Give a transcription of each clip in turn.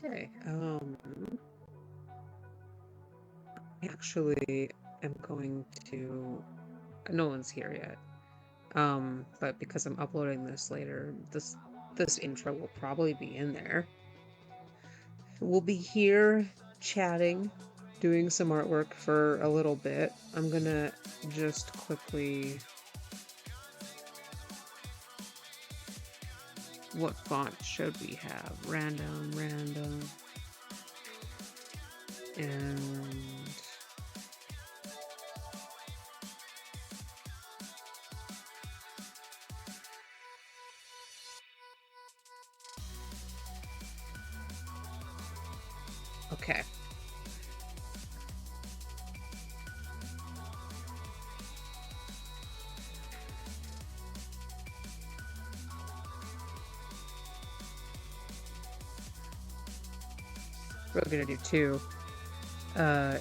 Okay. I actually am going to. No one's here yet. But because I'm uploading this later, this intro will probably be in there. We'll be here chatting, doing some artwork for a little bit. I'm gonna just quickly. What font should we have? Random, random, and okay. We're gonna do two,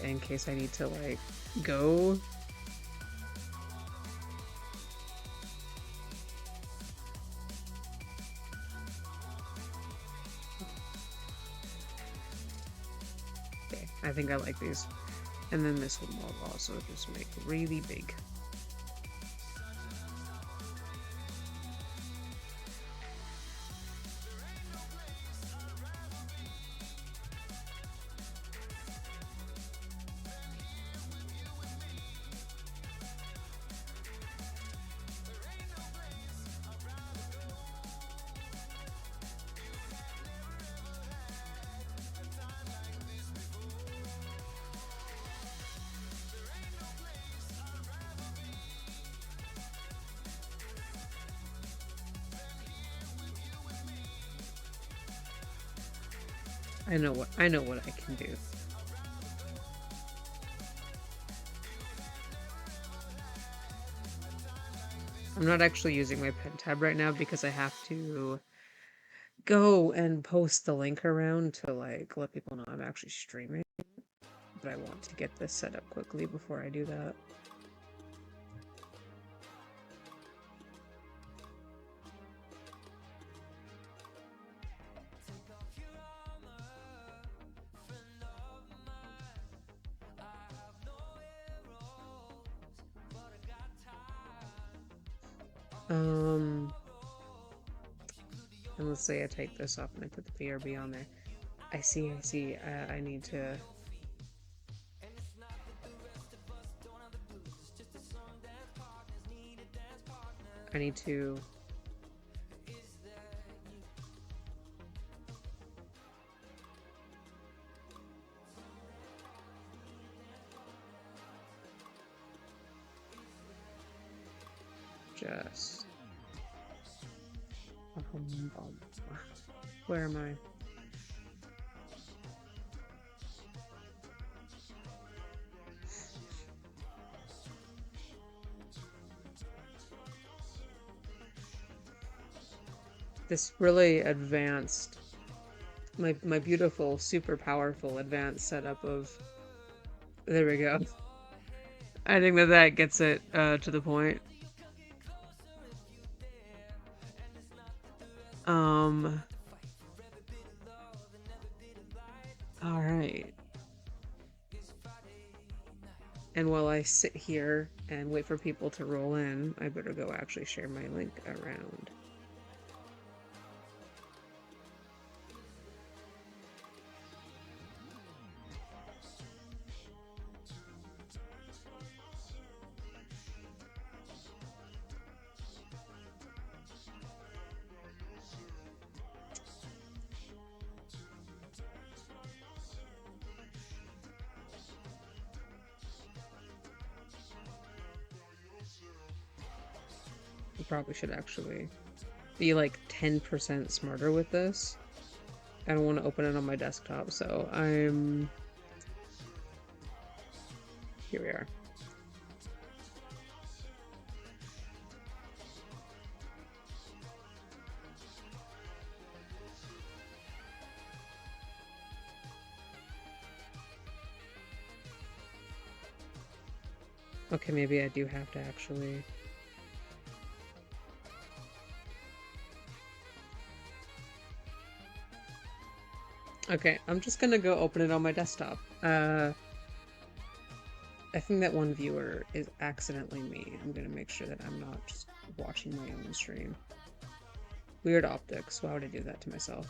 in case I need to like go. Okay, I think I like these. And then this one will also just make really big. I know what I can do. I'm not actually using my pen tab right now because I have to go and post the link around to like let people know I'm actually streaming. But I want to get this set up quickly before I do that. And let's say I take this off and I put the BRB on there. I see. I need to. I need to. Just. Where am I? This really advanced, my beautiful, super powerful advanced setup of. There we go. I think that gets it to the point. All right. And while I sit here and wait for people to roll in, I better go actually share my link around. I probably should actually be like 10% smarter with this. I don't want to open it on my desktop, so I'm... Here we are. Okay, maybe I do have to actually... Okay, I'm just gonna go open it on my desktop. I think that one viewer is accidentally me. I'm gonna make sure that I'm not just watching my own stream. Weird optics. Why would I do that to myself?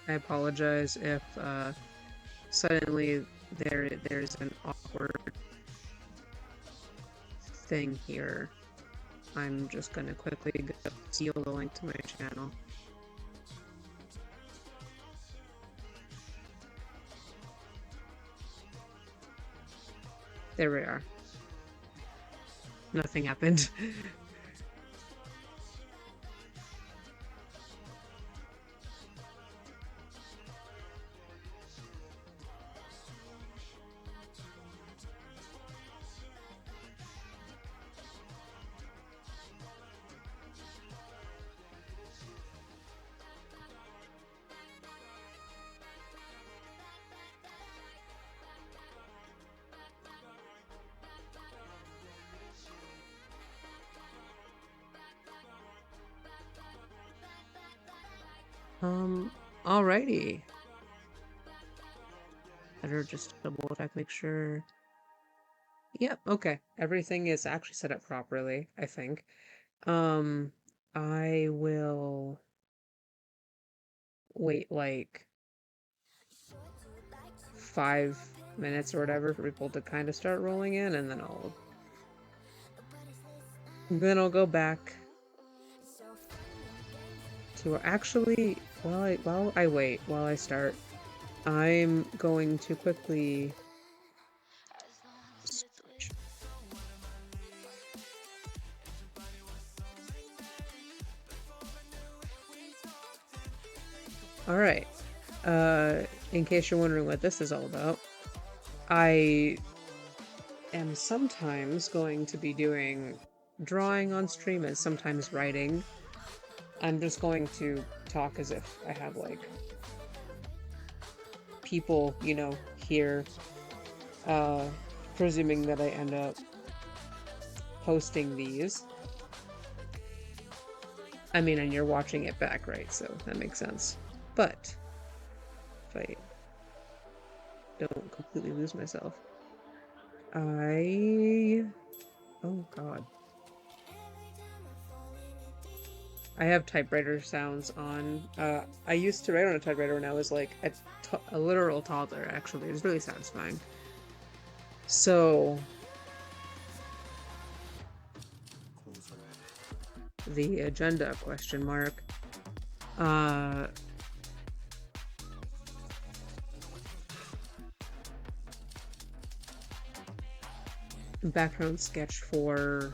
I apologize if suddenly there's an awkward thing here. I'm just gonna quickly steal the link to my channel. There we are. Nothing happened. Alrighty. Better just double check, make sure. Yep, okay. Everything is actually set up properly, I think. I will wait like 5 minutes or whatever for people to kind of start rolling in, and then I'll go back to actually while I start, I'm going to quickly search. All right. In case you're wondering what this is all about, I am sometimes going to be doing drawing on stream and sometimes writing. I'm just going to talk as if I have like people, you know, here, presuming that I end up posting these. I mean, and you're watching it back, right? So that makes sense. But if I don't completely lose myself, oh god. I have typewriter sounds on. I used to write on a typewriter when I was like a literal toddler, actually. It was really satisfying. So, the agenda question mark. Background sketch for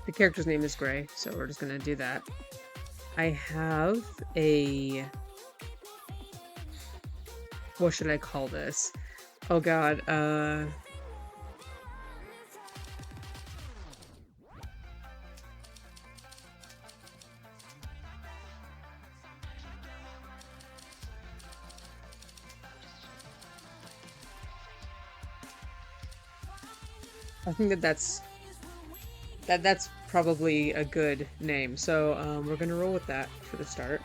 the character's name is Gray, so we're just gonna do that. I have a, what should I call this? Oh god, I think that's probably a good name. So we're gonna roll with that for the start.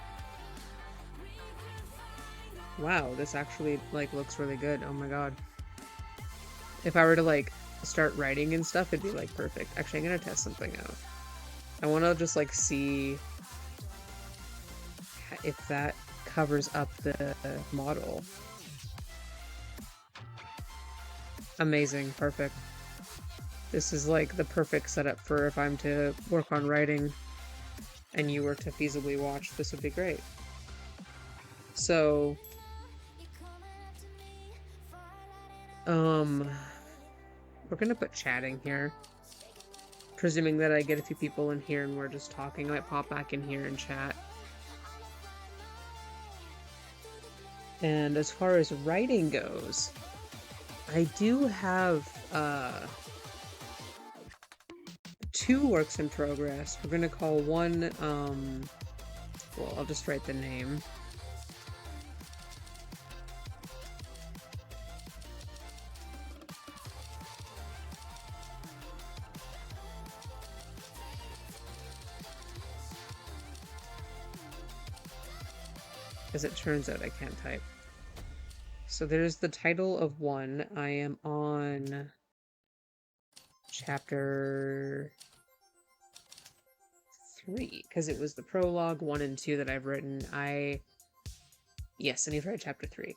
Wow, this actually like looks really good. Oh my god. If I were to like start writing and stuff, it'd be like perfect. Actually, I'm gonna test something out. I want to just like see if that covers up the model. Amazing, perfect. This is like the perfect setup for if I'm to work on writing and you were to feasibly watch. This would be great. So, we're gonna put chatting here. Presuming that I get a few people in here and we're just talking, I might pop back in here and chat. And as far as writing goes, I do have, 2 works in progress. We're gonna call one, well, I'll just write the name. As it turns out, I can't type. So there's the title of one. I am on chapter 3, because it was the prologue 1 and 2 that I've written. Yes, I need to write chapter 3.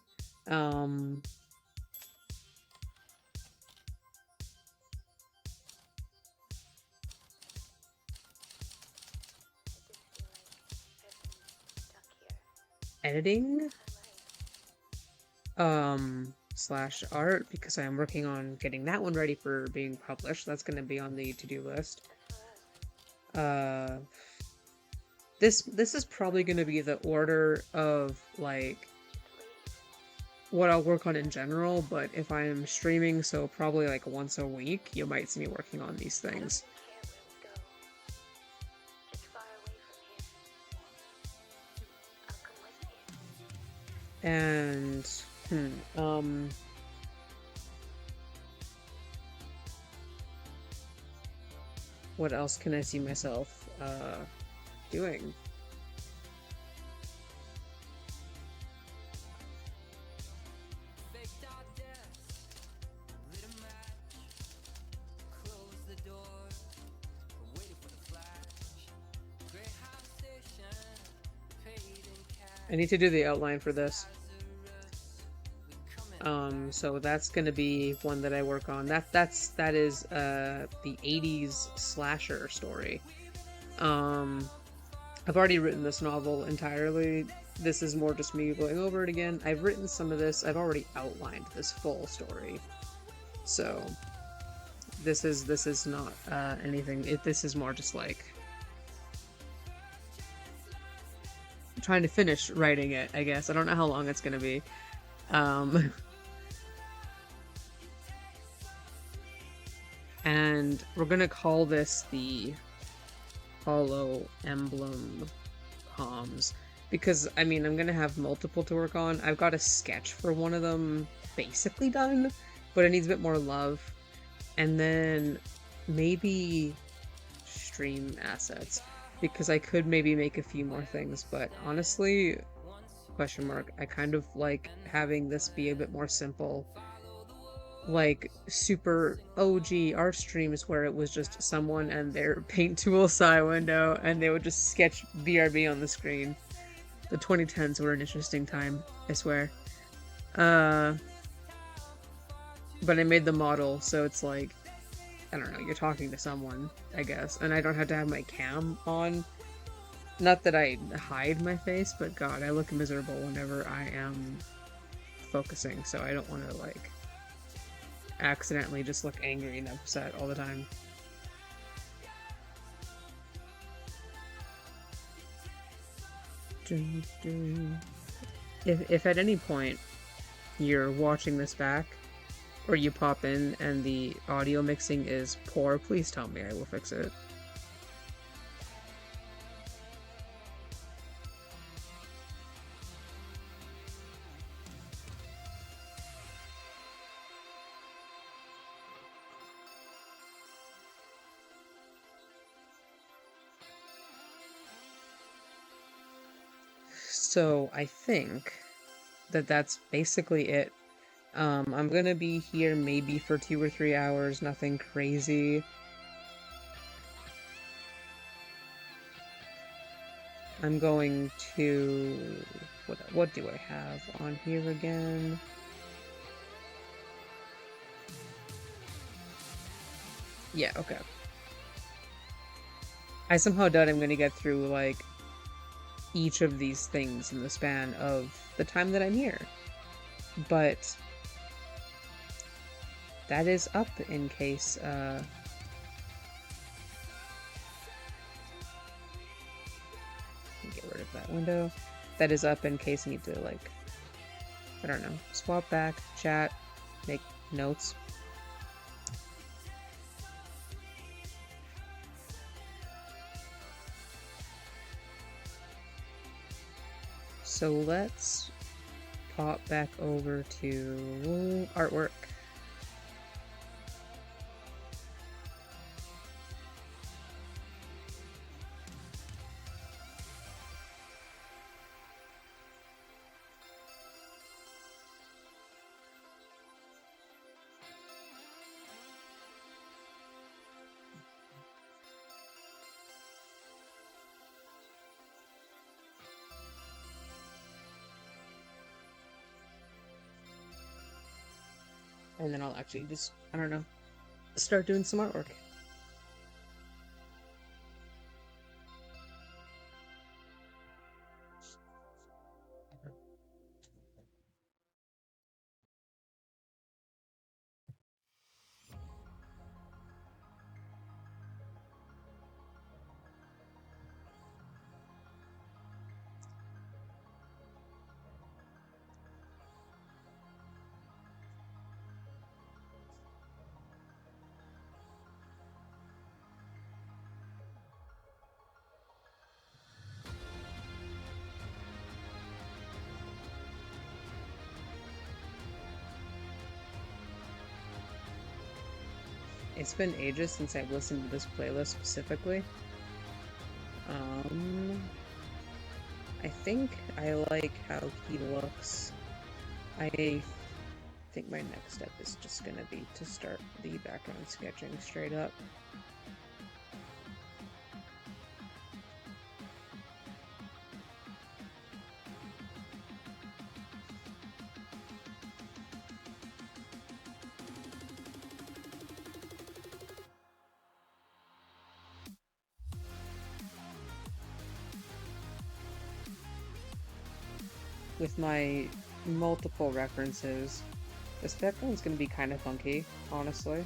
Editing slash art, because I am working on getting that one ready for being published. That's going to be on the to-do list. This is probably going to be the order of like what I'll work on in general, but if I'm streaming, so probably like once a week, you might see me working on these things. And what else can I see myself doing? I need to do the outline for this. So that's gonna be one that I work on. That is the 80s slasher story. I've already written this novel entirely. This is more just me going over it again. I've written some of this. I've already outlined this full story. So this is not anything. This is more just like trying to finish writing it, I guess. I don't know how long it's gonna be. And we're gonna call this the Hollow Emblem comms, because I mean I'm gonna have multiple to work on. I've got a sketch for one of them basically done, but it needs a bit more love. And then maybe stream assets, because I could maybe make a few more things, but honestly, question mark, I kind of like having this be a bit more simple, like super OG art streams where it was just someone and their paint tool side window and they would just sketch BRB on the screen. The 2010s were an interesting time, I swear. But I made the model, so it's like, I don't know, you're talking to someone, I guess, and I don't have to have my cam on. Not that I hide my face, but God, I look miserable whenever I am focusing, so I don't want to, like, accidentally just look angry and upset all the time. If at any point you're watching this back, or you pop in and the audio mixing is poor, please tell me, I will fix it. So I think that that's basically it. I'm gonna be here maybe for 2 or 3 hours, nothing crazy. I'm going to... What do I have on here again? Yeah, okay. I somehow doubt I'm gonna get through, like, each of these things in the span of the time that I'm here. But that is up in case, get rid of that window. That is up in case I need to, like, I don't know, swap back, chat, make notes. So let's pop back over to artwork. And then I'll actually just, I don't know, start doing some artwork. It's been ages since I've listened to this playlist specifically. I think I like how he looks. I think my next step is just gonna be to start the background sketching straight up. With my multiple references, this background's gonna be kind of funky, honestly.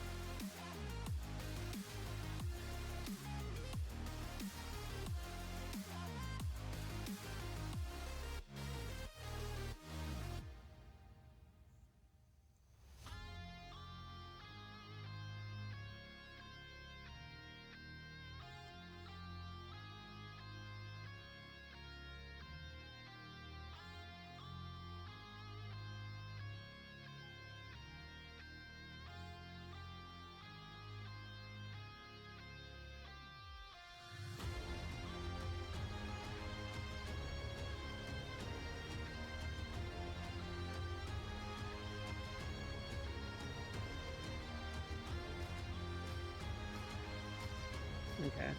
Okay.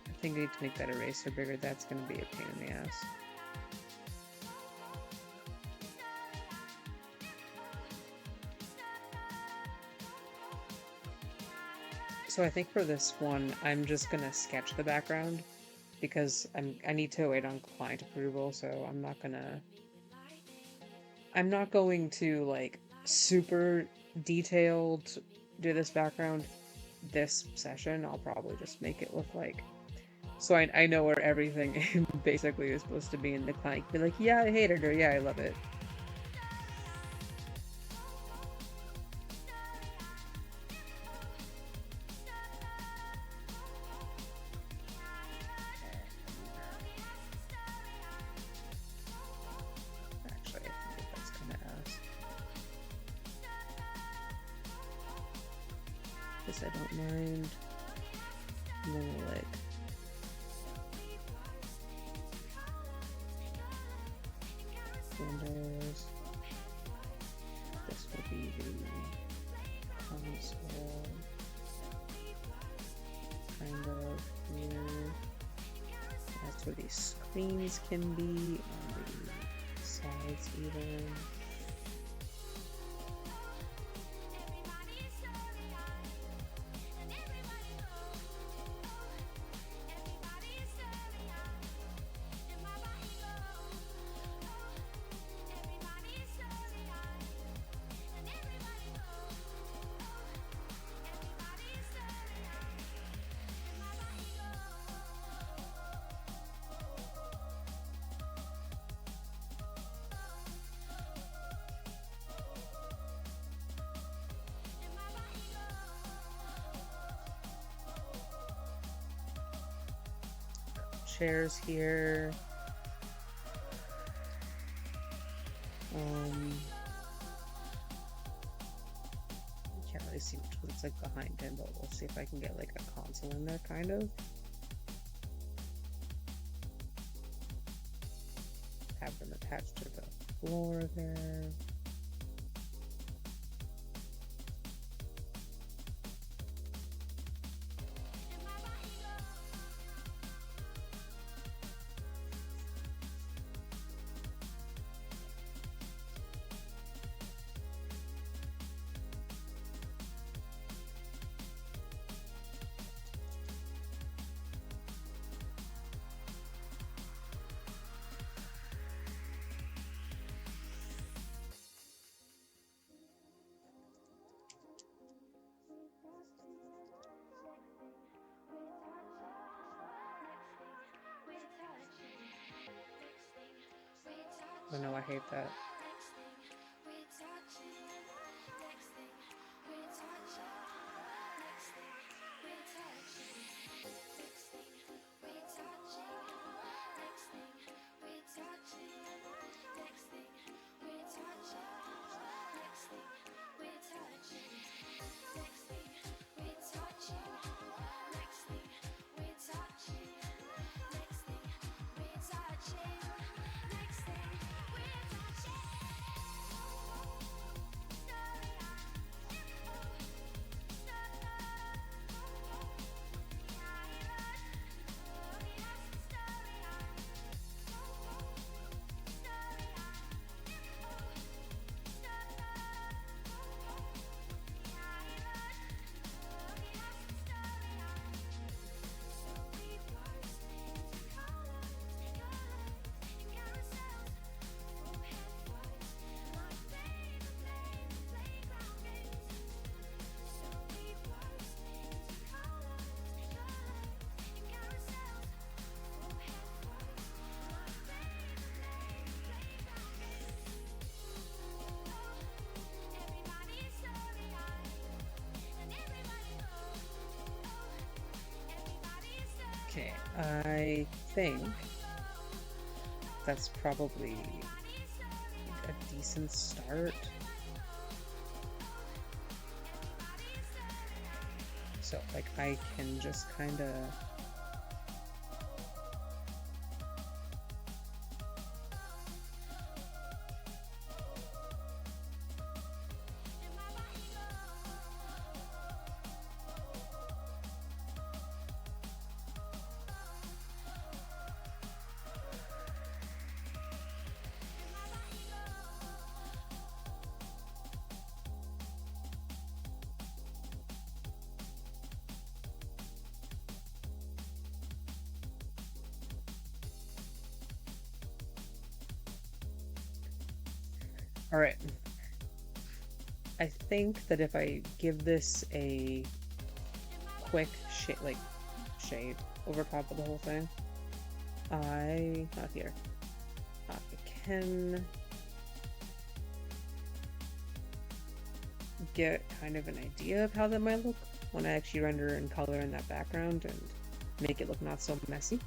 I think I need to make that eraser bigger. That's gonna be a pain in the ass. So I think for this one, I'm just gonna sketch the background because I need to wait on client approval, so I'm not going to like super detailed do this background this session. I'll probably just make it look like, so I know where everything basically is supposed to be, and the client can be like, yeah, I hated her, yeah, I love it. Actually, I think that's kind of ass. This I don't mind. And then we'll like windows. This will be the console. Kind of here. That's where these screens can be on the sides even. Chairs here. Can't really see which one's like behind him, but we'll see if I can get like a console in there, kind of. Have them attached to the floor there. Oh no, I hate that. Okay, I think that's probably a decent start. So, like, I can just kind of... All right. I think that if I give this a quick shade over top of the whole thing, not here. I can get kind of an idea of how that might look when I actually render and color in that background and make it look not so messy.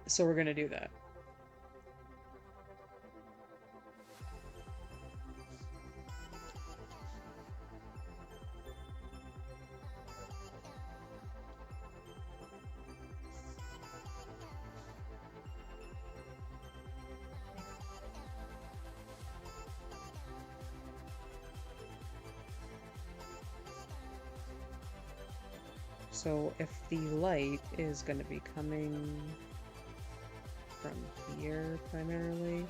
So we're gonna do that. So if the light is going to be coming from here primarily,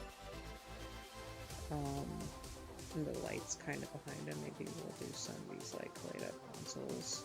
and the light's kind of behind him, maybe we'll do some of these like light up consoles.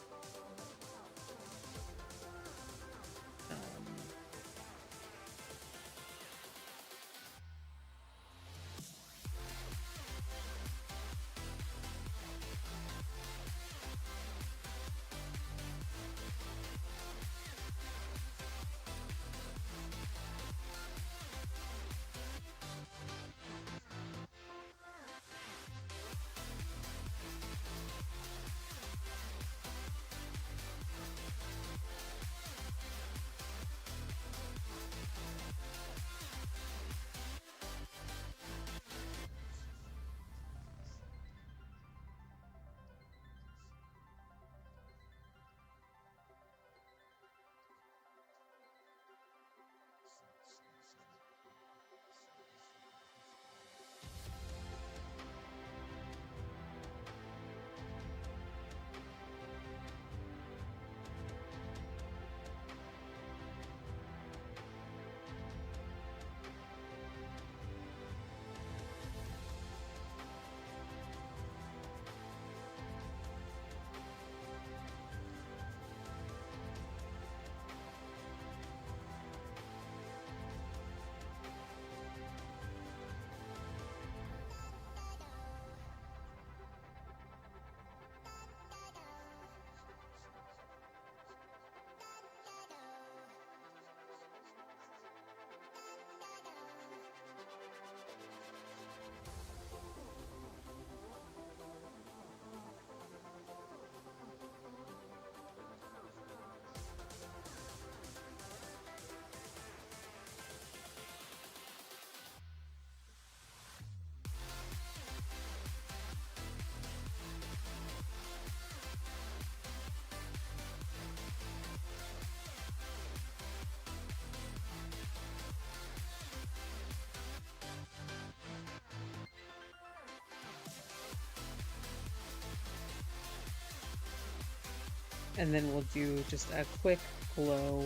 And then we'll do just a quick glow.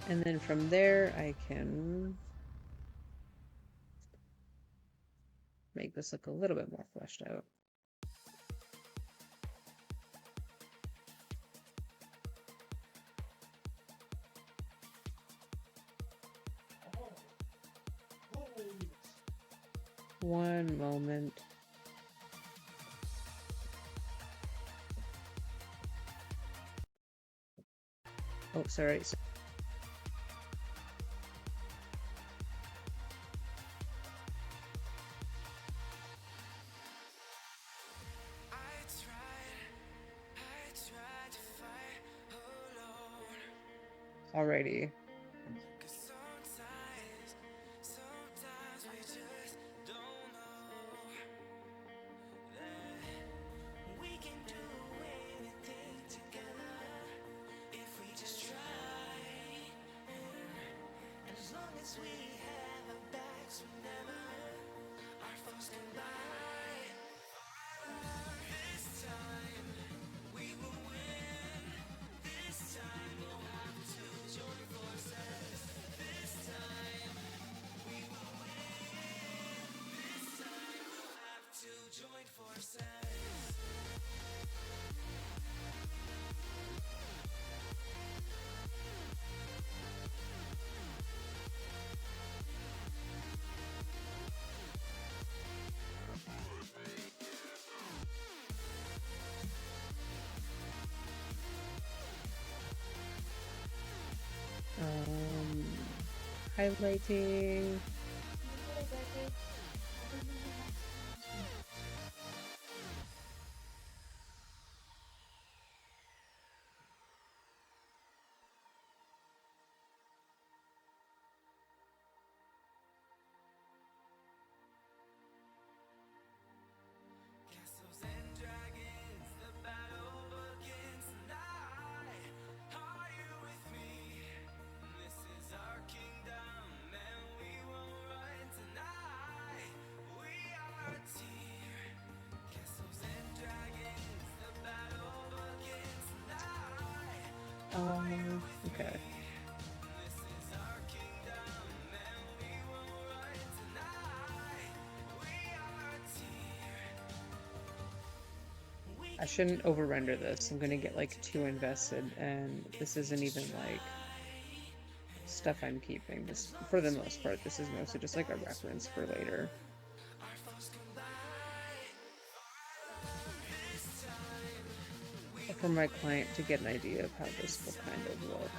And then from there, I can make this look a little bit more fleshed out. One moment. Oh, sorry. Alrighty. Highlighting. Okay. I shouldn't over render this. I'm gonna get like too invested, and this isn't even like stuff I'm keeping. This, for the most part, this is mostly just like a reference for later. For my client to get an idea of how this will kind of look.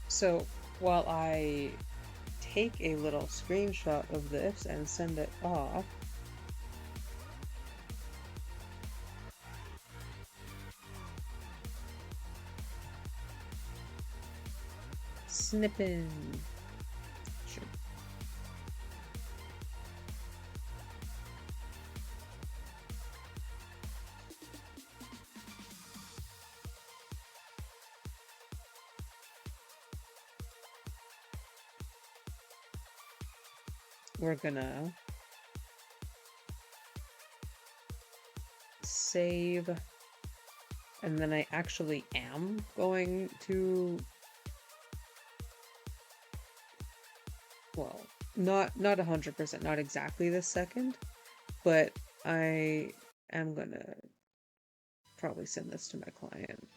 So while I take a little screenshot of this and send it off, snipping. Sure. We're gonna save, and then I actually am going to, well, not 100%, not exactly this second, but I am gonna probably send this to my client.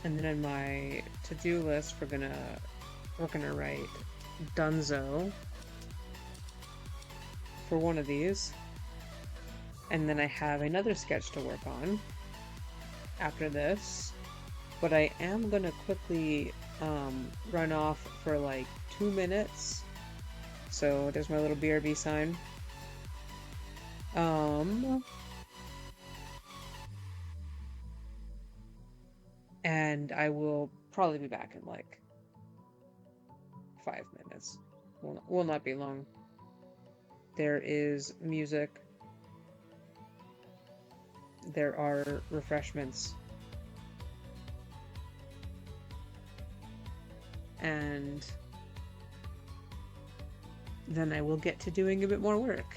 And then in my to-do list, we're gonna write Dunzo for one of these. And then I have another sketch to work on after this. But I am gonna quickly run off for like 2 minutes. So there's my little BRB sign. And I will probably be back in like 5 minutes. Will not be long. There is music. There are refreshments. And then I will get to doing a bit more work.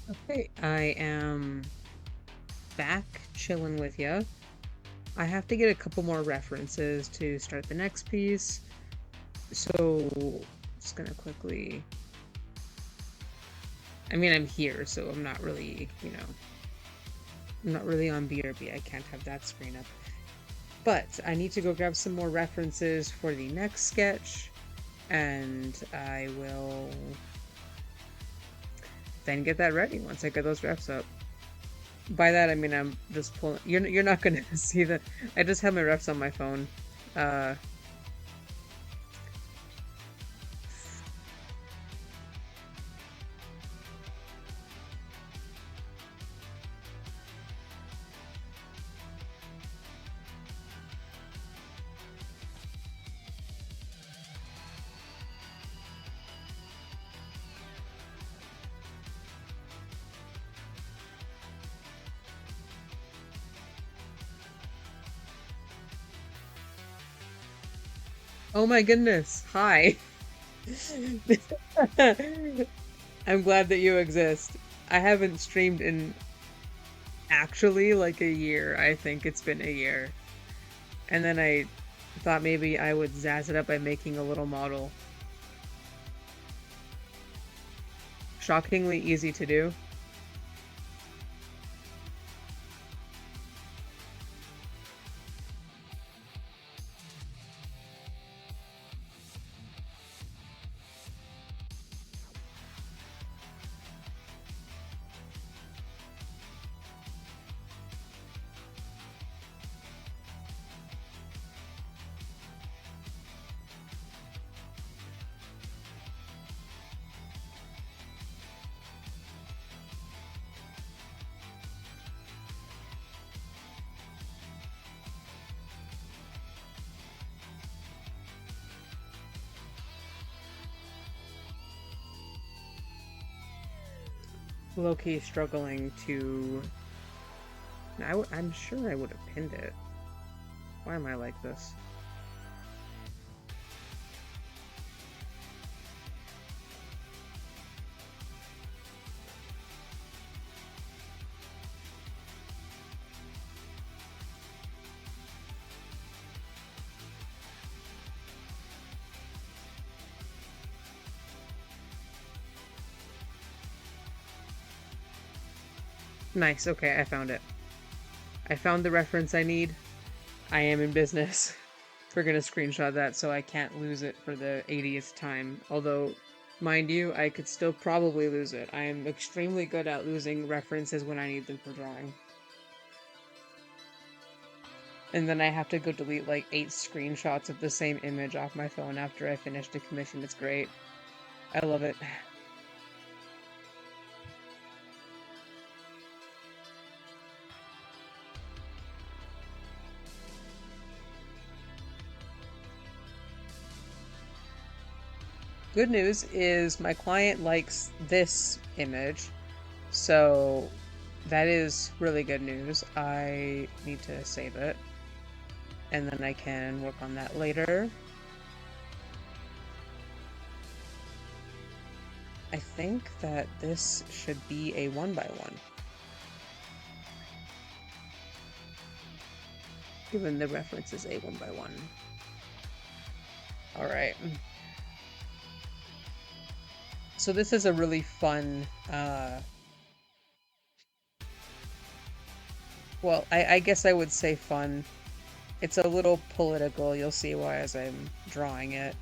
Okay, I am back chilling with you. I have to get a couple more references to start the next piece. So, just gonna quickly. I mean, I'm here, so I'm not really, I'm not really on BRB. I can't have that screen up. But I need to go grab some more references for the next sketch, and I will then get that ready once I get those refs up. By that I mean I'm just pulling. You're not gonna see the. I just have my refs on my phone. Uh, oh my goodness! Hi. I'm glad that you exist. I haven't streamed in actually like a year. I think it's been a year. And then I thought maybe I would zazz it up by making a little model. Shockingly easy to do. Low-key struggling to... I'm sure I would have pinned it. Why am I like this? Nice, okay, I found it. I found the reference I need. I am in business. We're gonna screenshot that so I can't lose it for the 80th time. Although, mind you, I could still probably lose it. I am extremely good at losing references when I need them for drawing. And then I have to go delete like 8 screenshots of the same image off my phone after I finish the commission. It's great. I love it. Good news is my client likes this image, so that is really good news. I need to save it, and then I can work on that later. I think that this should be a 1x1. Given the reference is a 1x1. Alright. So this is a really fun, well, I guess I would say fun. It's a little political, you'll see why as I'm drawing it.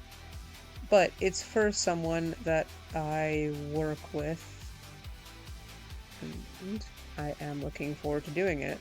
But it's for someone that I work with, and I am looking forward to doing it.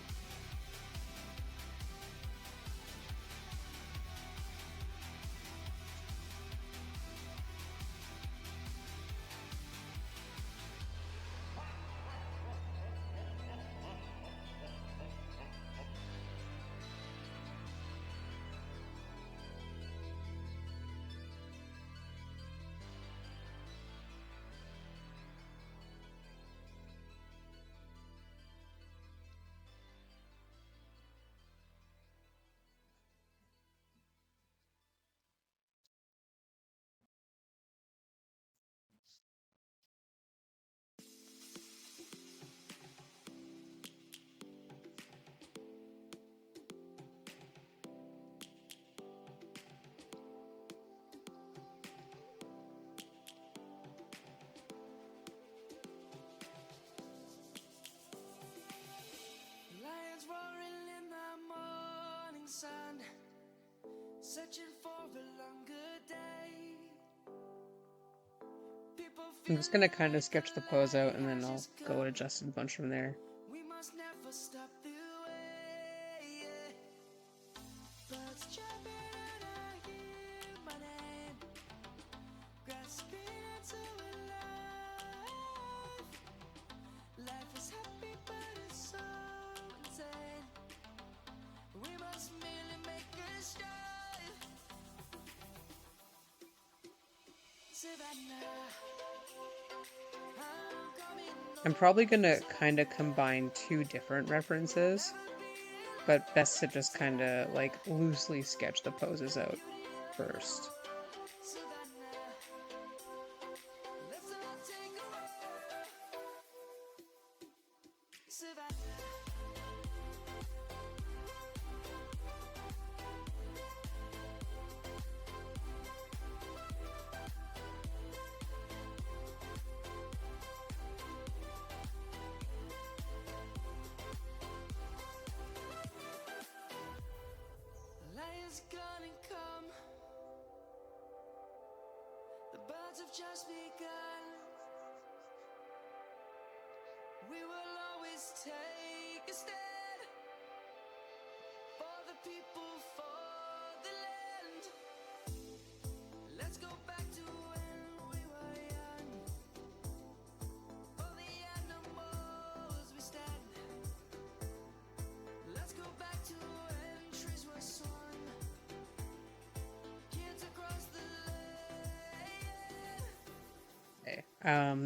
I'm just gonna kind of sketch the pose out and then I'll go adjust a bunch from there. I'm probably gonna kind of combine two different references, but best to just kind of like loosely sketch the poses out first. Just begun. We will always take a stand for the people, for the land. Let's go back to when we were young. For the animals we stand. Let's go back to when trees were swung. Kids across the Okay.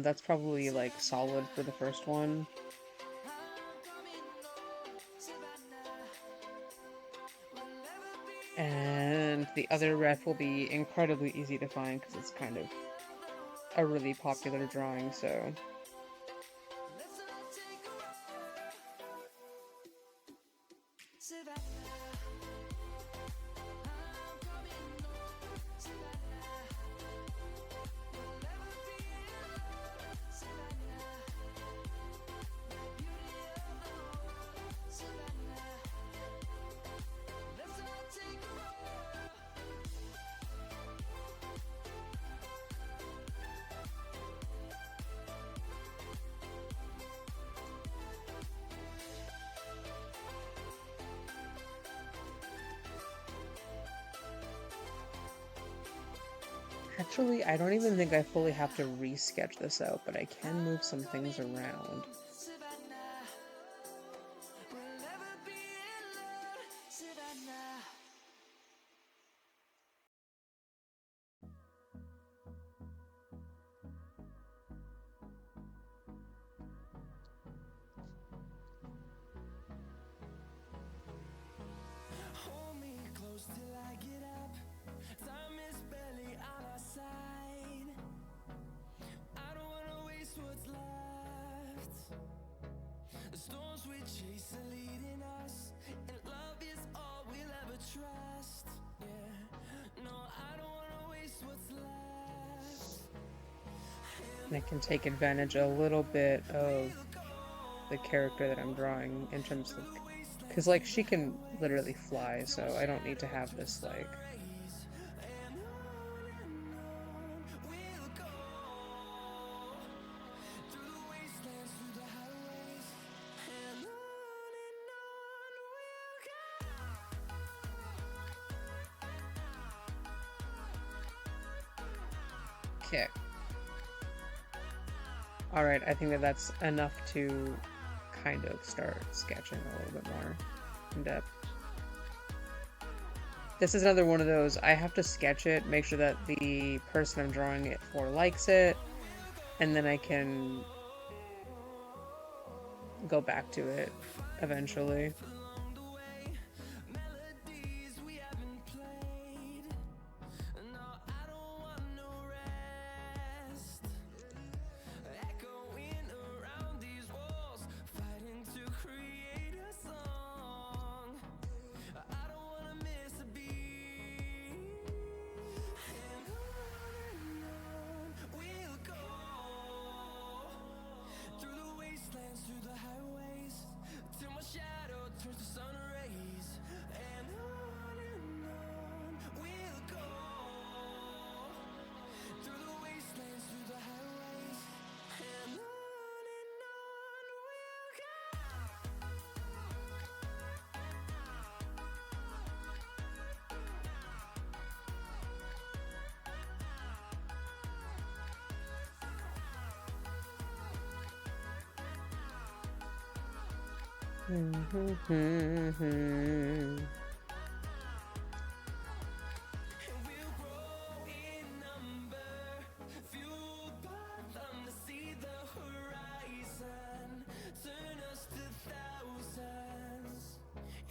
That's probably like solid for the first one. And the other ref will be incredibly easy to find because it's kind of a really popular drawing, so. Actually, I don't even think I fully have to re-sketch this out, but I can move some things around. And I can take advantage a little bit of the character that I'm drawing in terms of, because like she can literally fly, so I don't need to have this like kick. Alright, I think that that's enough to kind of start sketching a little bit more in depth. This is another one of those, I have to sketch it, make sure that the person I'm drawing it for likes it, and then I can go back to it eventually. And we'll grow in number, fueled by them to see the horizon, turn us to thousands.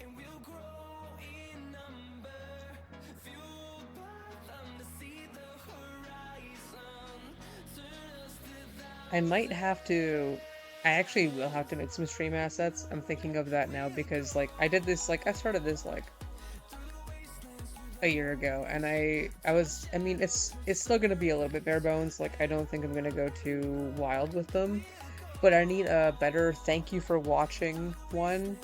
And we'll grow in number, fueled by them to see the horizon, turn us to I might have thousands. to. I actually will have to make some stream assets. I'm thinking of that now because, like, I did this, like, I started this, like, a year ago, and I mean, it's still gonna be a little bit bare bones. Like, I don't think I'm gonna go too wild with them, but I need a better thank you for watching one,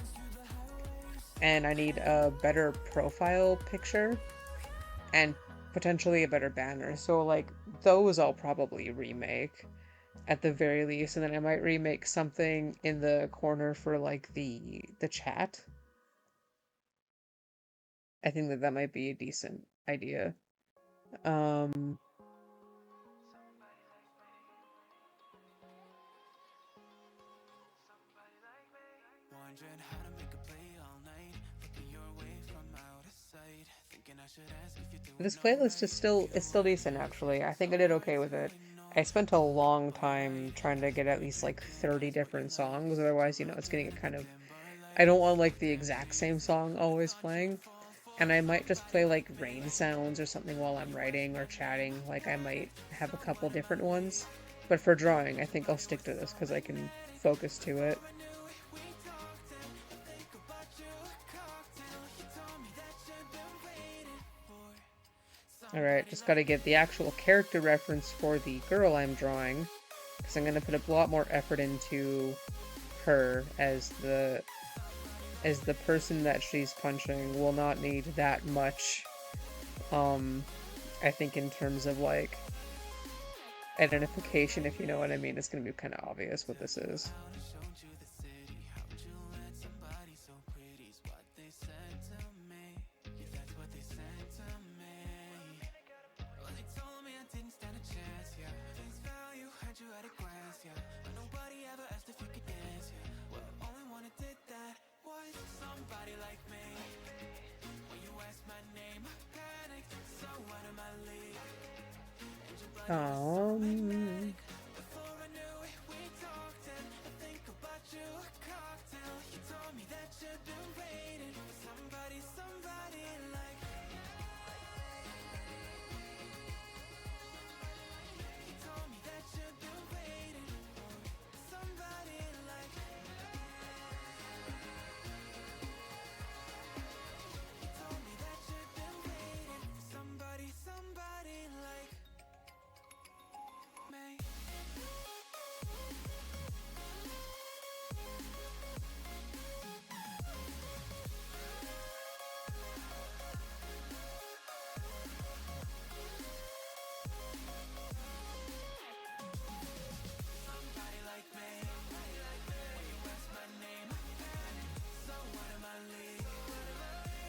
and I need a better profile picture, and potentially a better banner. So, like, those I'll probably remake at the very least, and then I might remake something in the corner for like the chat. I think that that might be a decent idea. Um, Wondering how to make a play all night, looking your way from out of sight, thinking I should ask if you're doing this playlist is alright, if still you it's still already decent know, actually. I but think I did okay sometimes with I it. really know I spent a if you're long time alright. trying to get at least like Maybe 30 that's what you different like, songs. but Otherwise, it's I getting a kind of remember I don't life want like back the then. exact same song Never always thought you'd playing. fall for And I might just somebody play like like me. rain sounds or something while I'm writing or chatting. Like I might have a couple different ones. But for drawing, I think I'll stick to this because I can focus to it. Before I knew it, we talked and I think about you. Cocktail, you told me that you've been waiting for Alright, somebody just gotta like get the me. actual character reference for the girl I'm drawing. Because I'm gonna put a lot more effort into her as the person that she's punching will not need that much, um, I think in terms of like identification, if you know what I mean. It's gonna be kind of obvious what Took this you is. out and showed you the city. How'd you let somebody so pretty's what they said to me? Yeah, that's what they said to me. Well, they told me I didn't stand a chance, yeah. Face value, had you at a glance, yeah. But nobody ever asked if you could dance, yeah. Well, only one who did that was somebody like me. When you asked my name, I panicked, so out of my league. And your body was so Um, magnetic. Before I knew it, we talked and I think about you. A cocktail, you told me that you've been waiting for somebody, somebody like. You told me that you've been waiting for somebody like. You told me that you've been waiting for somebody, somebody like me. Somebody like me. When you asked my name, I panicked, so out of my league.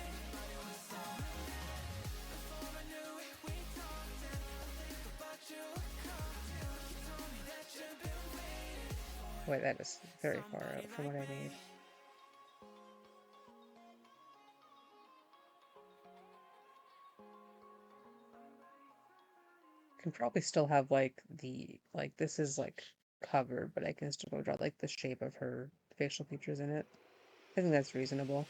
Everybody was so magnetic. Before I knew it, we talked and I think about you. A cocktail, you told me that you've been waiting for wait, that is very far somebody out from like what I me. need. Can probably still have like like this is like covered, but I can still draw like the shape of her facial features in it. I think that's reasonable.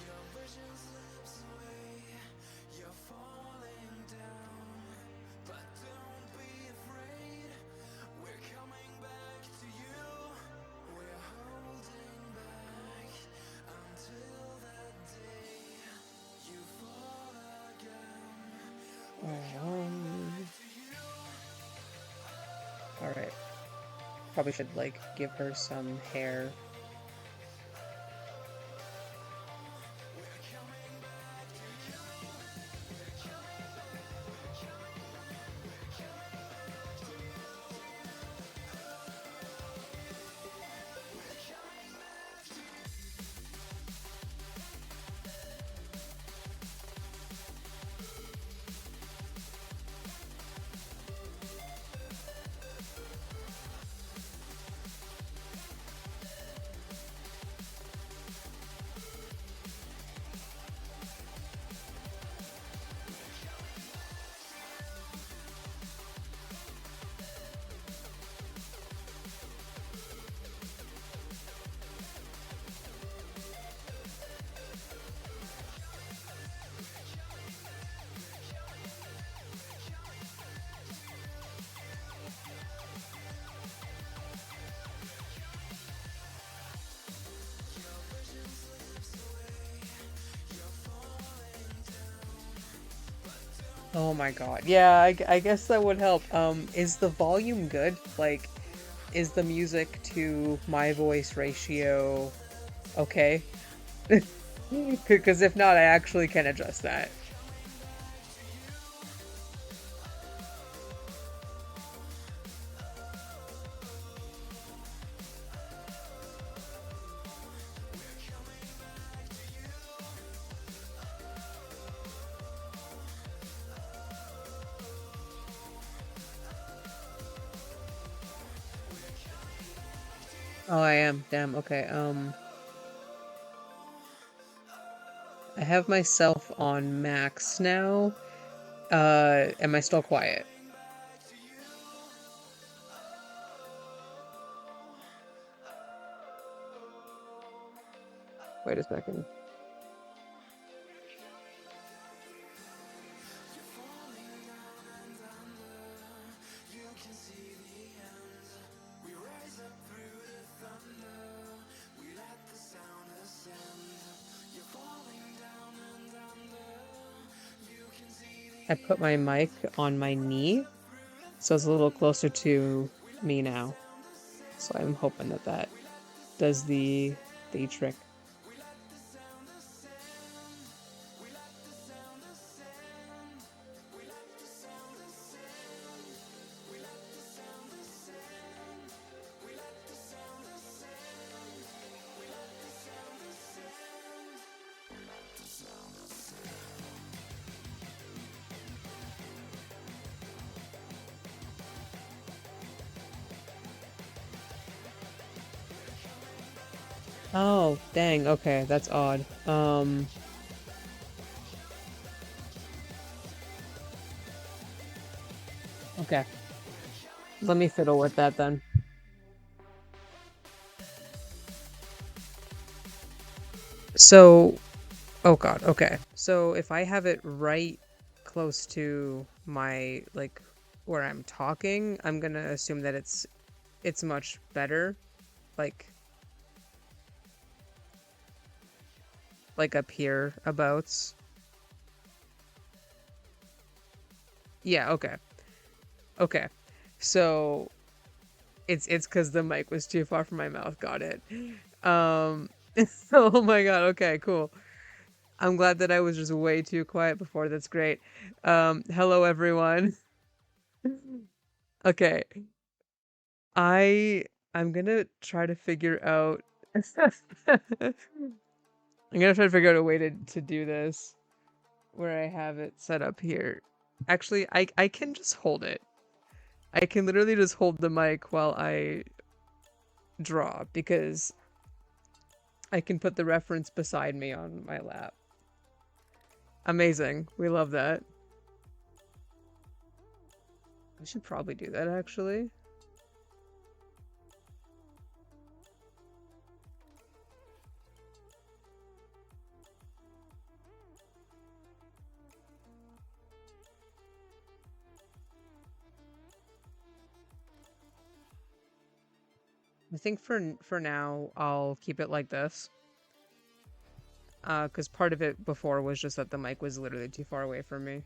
Your vision slips away, you're falling down. But don't be afraid, we're coming back to you. We're holding back until that day you fall again. We're coming back Um, to you. all right. Probably should like give her some hair. Oh my God. Yeah, I guess that would help. Is the volume good? Like, is the music to my voice ratio okay? Because if not, I actually can adjust that. Oh, I am. Damn. Okay. I have myself on max now. Am I still quiet? Wait a second. I put my mic on my knee, so it's a little closer to me now. So I'm hoping that that does the trick. Oh, dang. Okay, that's odd. Okay. Let me fiddle with that then. So, oh God, okay. So if I have it right close to my like where I'm talking, I'm gonna assume that it's much better. Like like up here abouts. Yeah, okay. Okay. So it's because the mic was too far from my mouth. Got it. Um, oh my God. Okay, cool. I'm glad that I was just way too quiet before. That's great. Hello everyone. Okay. I I'm gonna try to figure out I'm gonna try to figure out a way to do this where I have it set up here. Actually, I can just hold it. I can literally just hold the mic while I draw because I can put the reference beside me on my lap. Amazing. We love that. We should probably do that actually. I think for now I'll keep it like this. Because part of it before was just that the mic was literally too far away from me.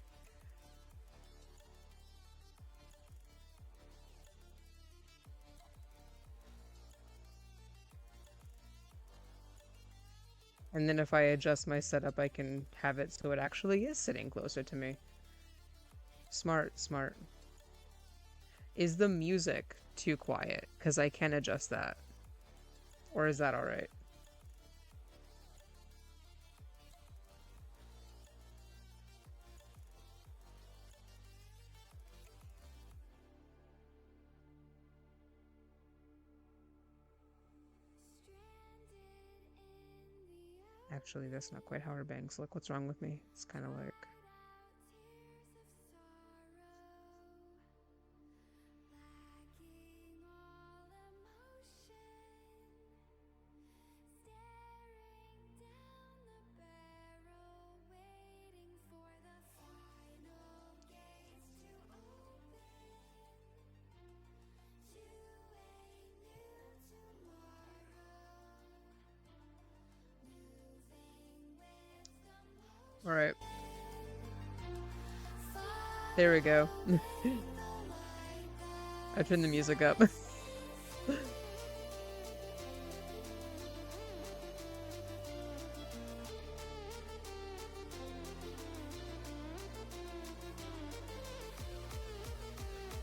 And then if I adjust my setup, I can have it so it actually is sitting closer to me. Smart, smart. Is the music too quiet? Because I can adjust that. Or is that alright? Actually, that's not quite how her bangs look. What's wrong with me? It's kind of like... Alright. There we go. I turned the music up.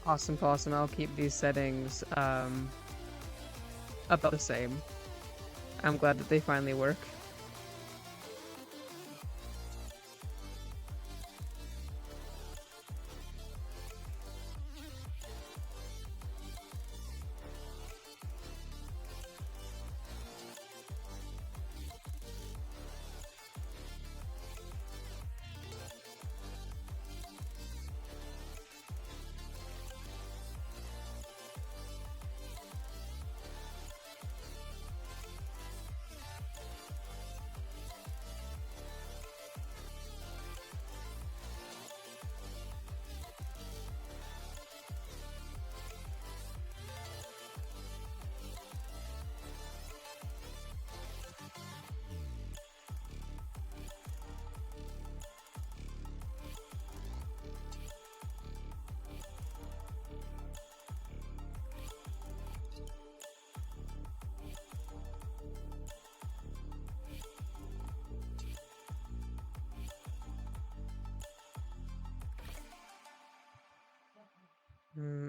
Awesome, awesome. I'll keep these settings about the same. I'm glad that they finally work.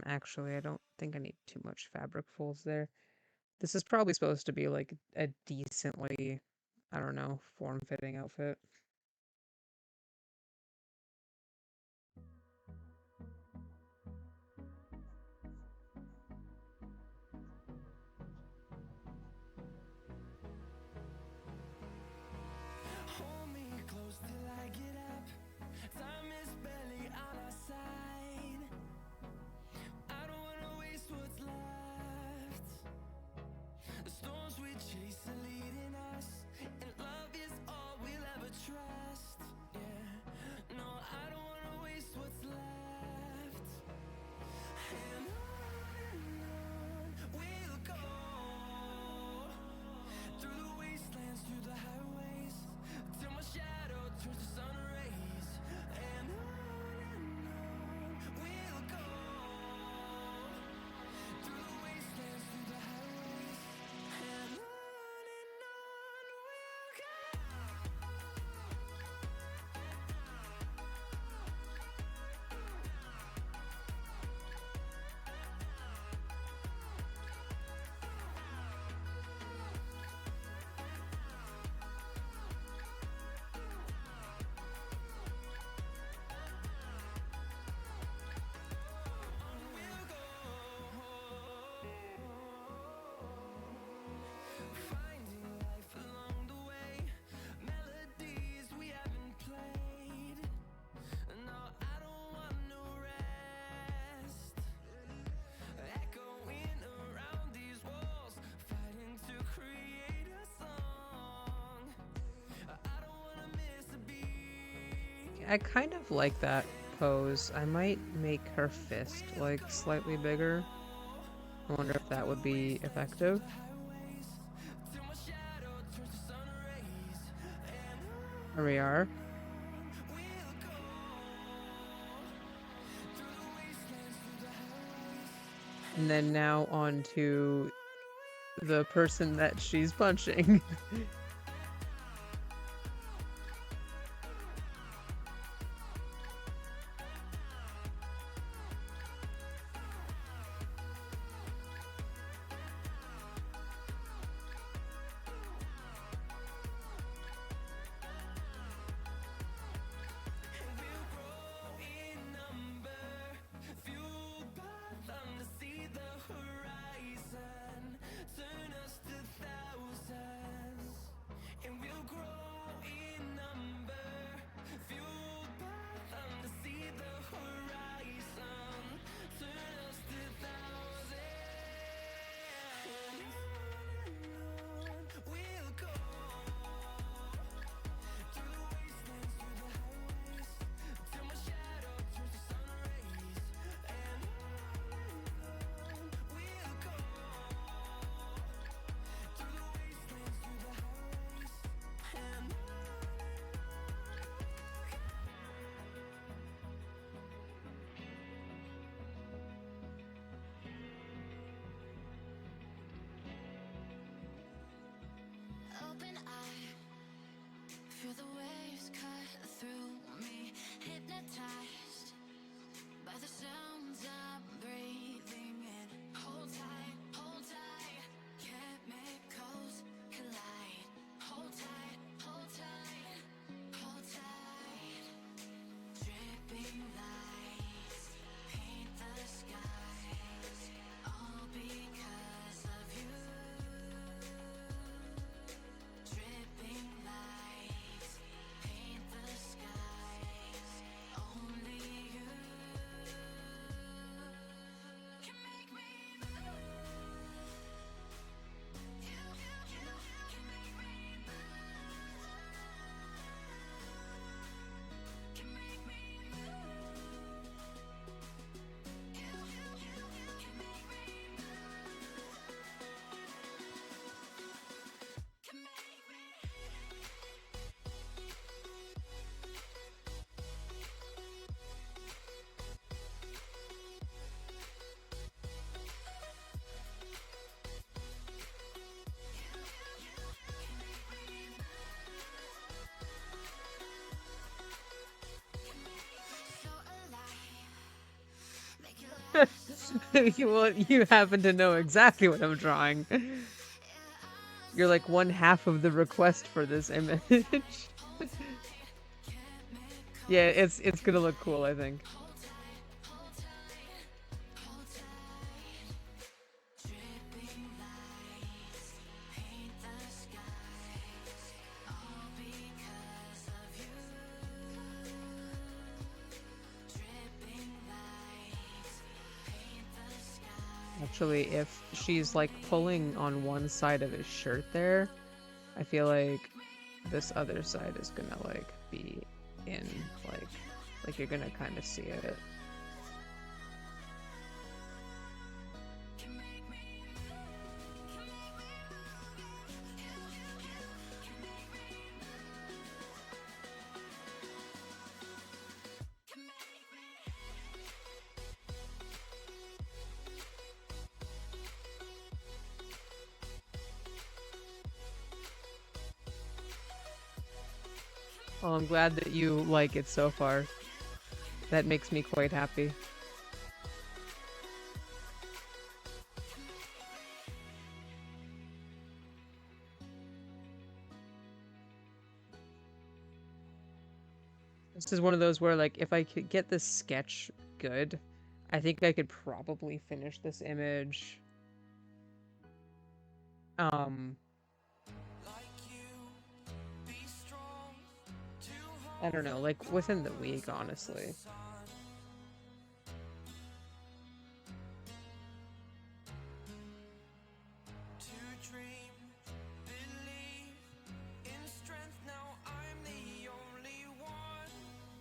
Actually, I don't think I need too much fabric folds there. This is probably supposed to be like a decently, I don't know, form-fitting outfit. Hold me close till I get up. Time is barely on our side. I don't wanna waste what's left. The storms we chase are leading us, and love is all we'll ever trust. Yeah, no, I don't wanna waste what's left. And on we'll go, through the wastelands, through the highways, till my shadow turns to sun rays. And on we'll go, through the wastelands, through the highways. And on we'll go. Finding life along the way, melodies we haven't played. No, I don't want no rest. Echoing around these walls, fighting to create a song. I don't wanna miss a beat. I kind of like that pose. I might make her fist like slightly bigger. I wonder if that would be effective. Till my shadow turns to sun rays. Here we are. We'll go, through the wastelands, through the highways. And then now on to the person that she's punching. We'll grow in number, fueled by them to see the horizon, turn us to thousands. You happen to know exactly what I'm drawing. You're like one half of the request for this image. Yeah, it's gonna look cool, I think. Actually, if she's like pulling on one side of his shirt there, I feel like this other side is gonna like be in like you're gonna kind of see it. Well, I'm glad that you like it so far. That makes me quite happy. This is one of those where, like, if I could get this sketch good, I think I could probably finish this image. I don't know, like, within the week, honestly.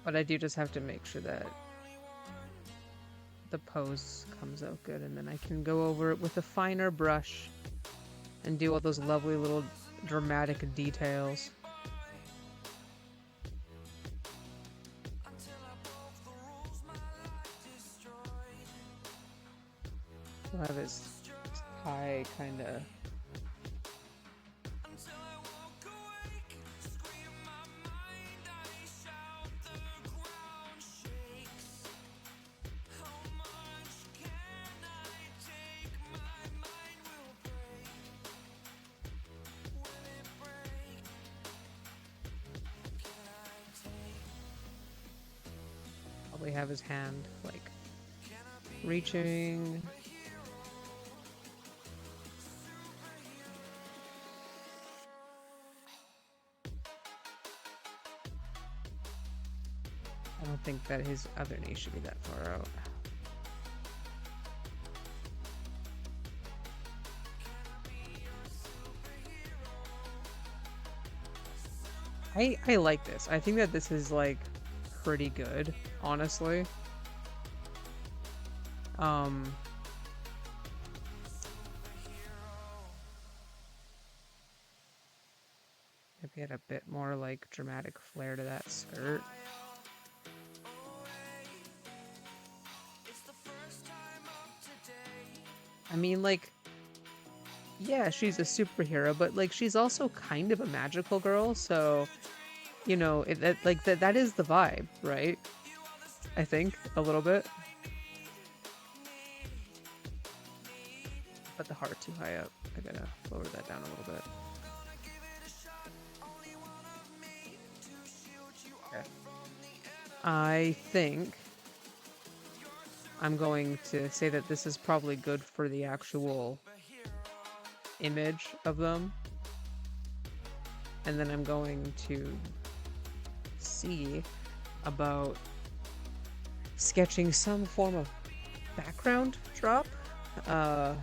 But I do just have to make sure that the pose comes out good, and then I can go over it with a finer brush and do all those lovely little dramatic details. We'll have his tie kind of... Probably have his hand, like, reaching... I don't think that his other knee should be that far out. I like this. I think that this is, like, pretty good, honestly. Maybe add a bit more, like, dramatic flair to that skirt. I mean, like, yeah, she's a superhero, but, like, she's also kind of a magical girl, so, you know, that is the vibe, right? I think, a little bit. Put the heart too high up. I gotta lower that down a little bit. Okay. I think I'm going to say that this is probably good for the actual image of them. And then I'm going to see about sketching some form of background drop. I'm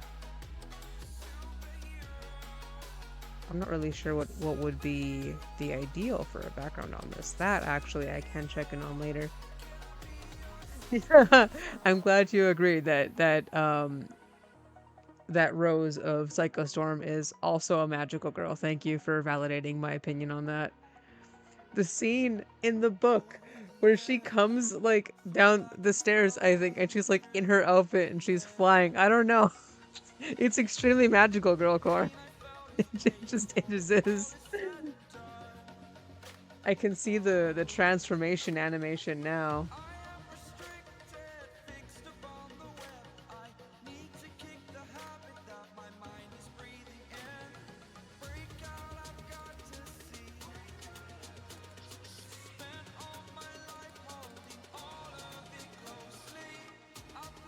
not really sure what would be the ideal for a background on this. That actually I can check in on later. I'm glad you agreed that Rose of Psycho Storm is also a magical girl. Thank you for validating my opinion on that. The scene in the book where she comes like down the stairs, I think, and she's like in her outfit and she's flying. I don't know. It's extremely magical, girlcore. It just is. I can see the transformation animation now.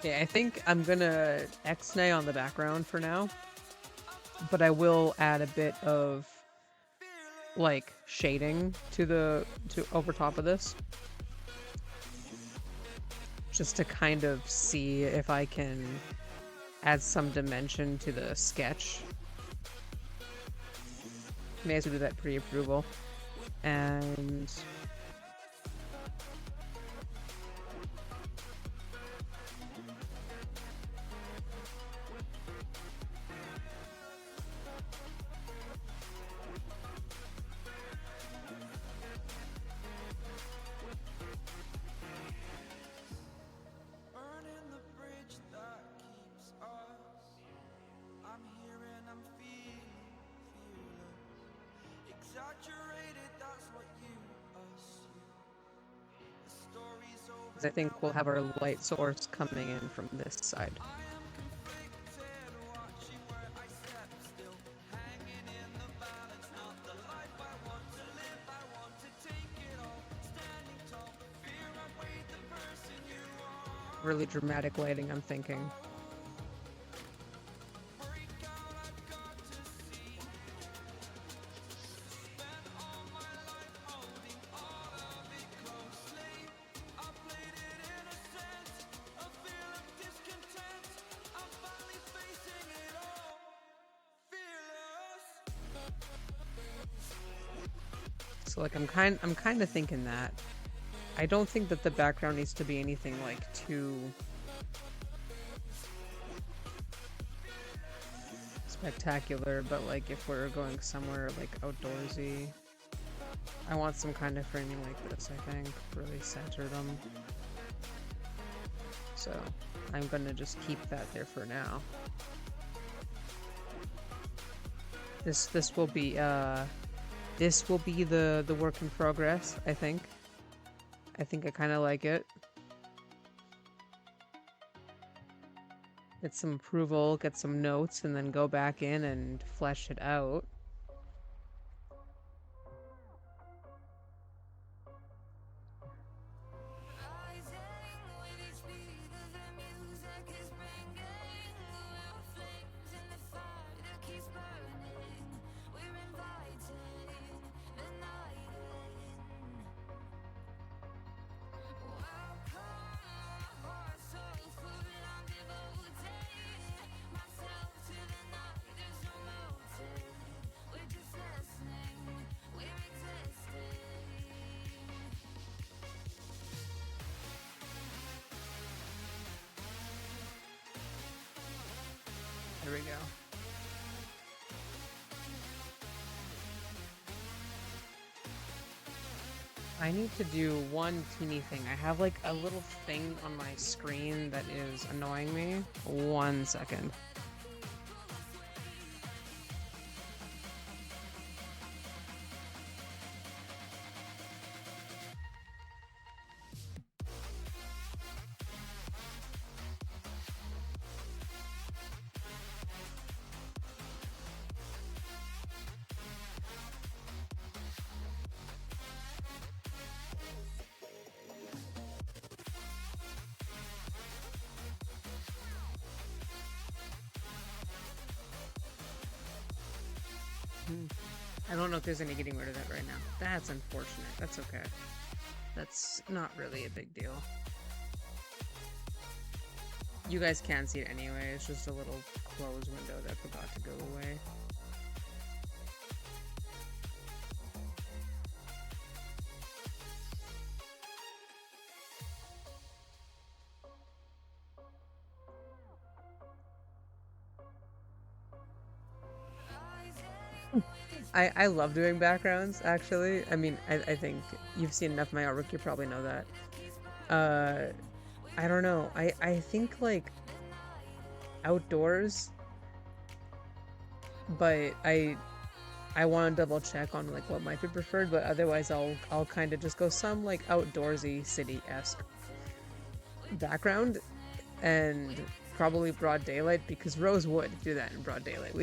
Yeah, I think I'm gonna X-nay on the background for now, but I will add a bit of like shading to over top of this, just to kind of see if I can add some dimension to the sketch. May as well do that pre-approval. And Burning the bridge that keeps us. I'm here and I'm fearless. Exaggerated, that's what you assume. The story's over I think now, we'll but have our I light source coming in from this side. am conflicted, watching where I step still. Hanging in the balance, not the life I want to live. I want to take it all, standing tall. Fear outweighed the person you are. Really dramatic lighting, I'm thinking. So like I'm kind of thinking that. I don't think that the background needs to be anything like too spectacular, but like if we're going somewhere like outdoorsy, I want some kind of framing like this, I think. Really center them. So I'm gonna just keep that there for now. This will be the work in progress, I think. I think I kind of like it. Get some approval, get some notes, and then go back in and flesh it out. There we go. I need to do one teeny thing. I have like a little thing on my screen that is annoying me. 1 second. I don't know if there's any getting rid of that right now. That's unfortunate. That's okay. That's not really a big deal. You guys can see it anyway. It's just a little closed window that forgot to go away. I love doing backgrounds, actually. I mean, I think you've seen enough of my artwork, you probably know that. I don't know. I think, like, outdoors, but I want to double check on, like, what might be preferred, but otherwise I'll kind of just go some, like, outdoorsy, city-esque background, and probably broad daylight, because Rose would do that in broad daylight.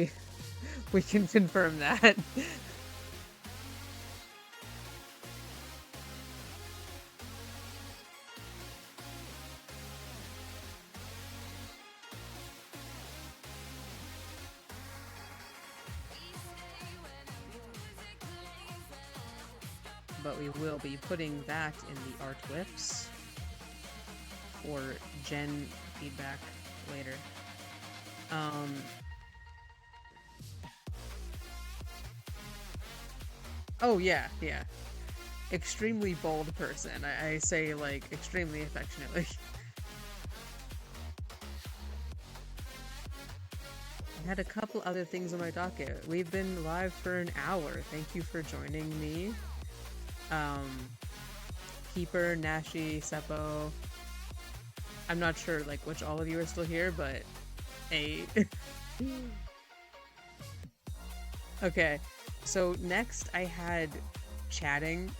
We can confirm that. but we will be putting that in the art whips for gen feedback later. Um, oh yeah, yeah. Extremely bold person. I say like extremely affectionately. I had a couple other things on my docket. We've been live for an hour. Thank you for joining me. Um, Keeper, Nashi, Seppo. I'm not sure like which all of you are still here, but hey. Okay, so next I had chatting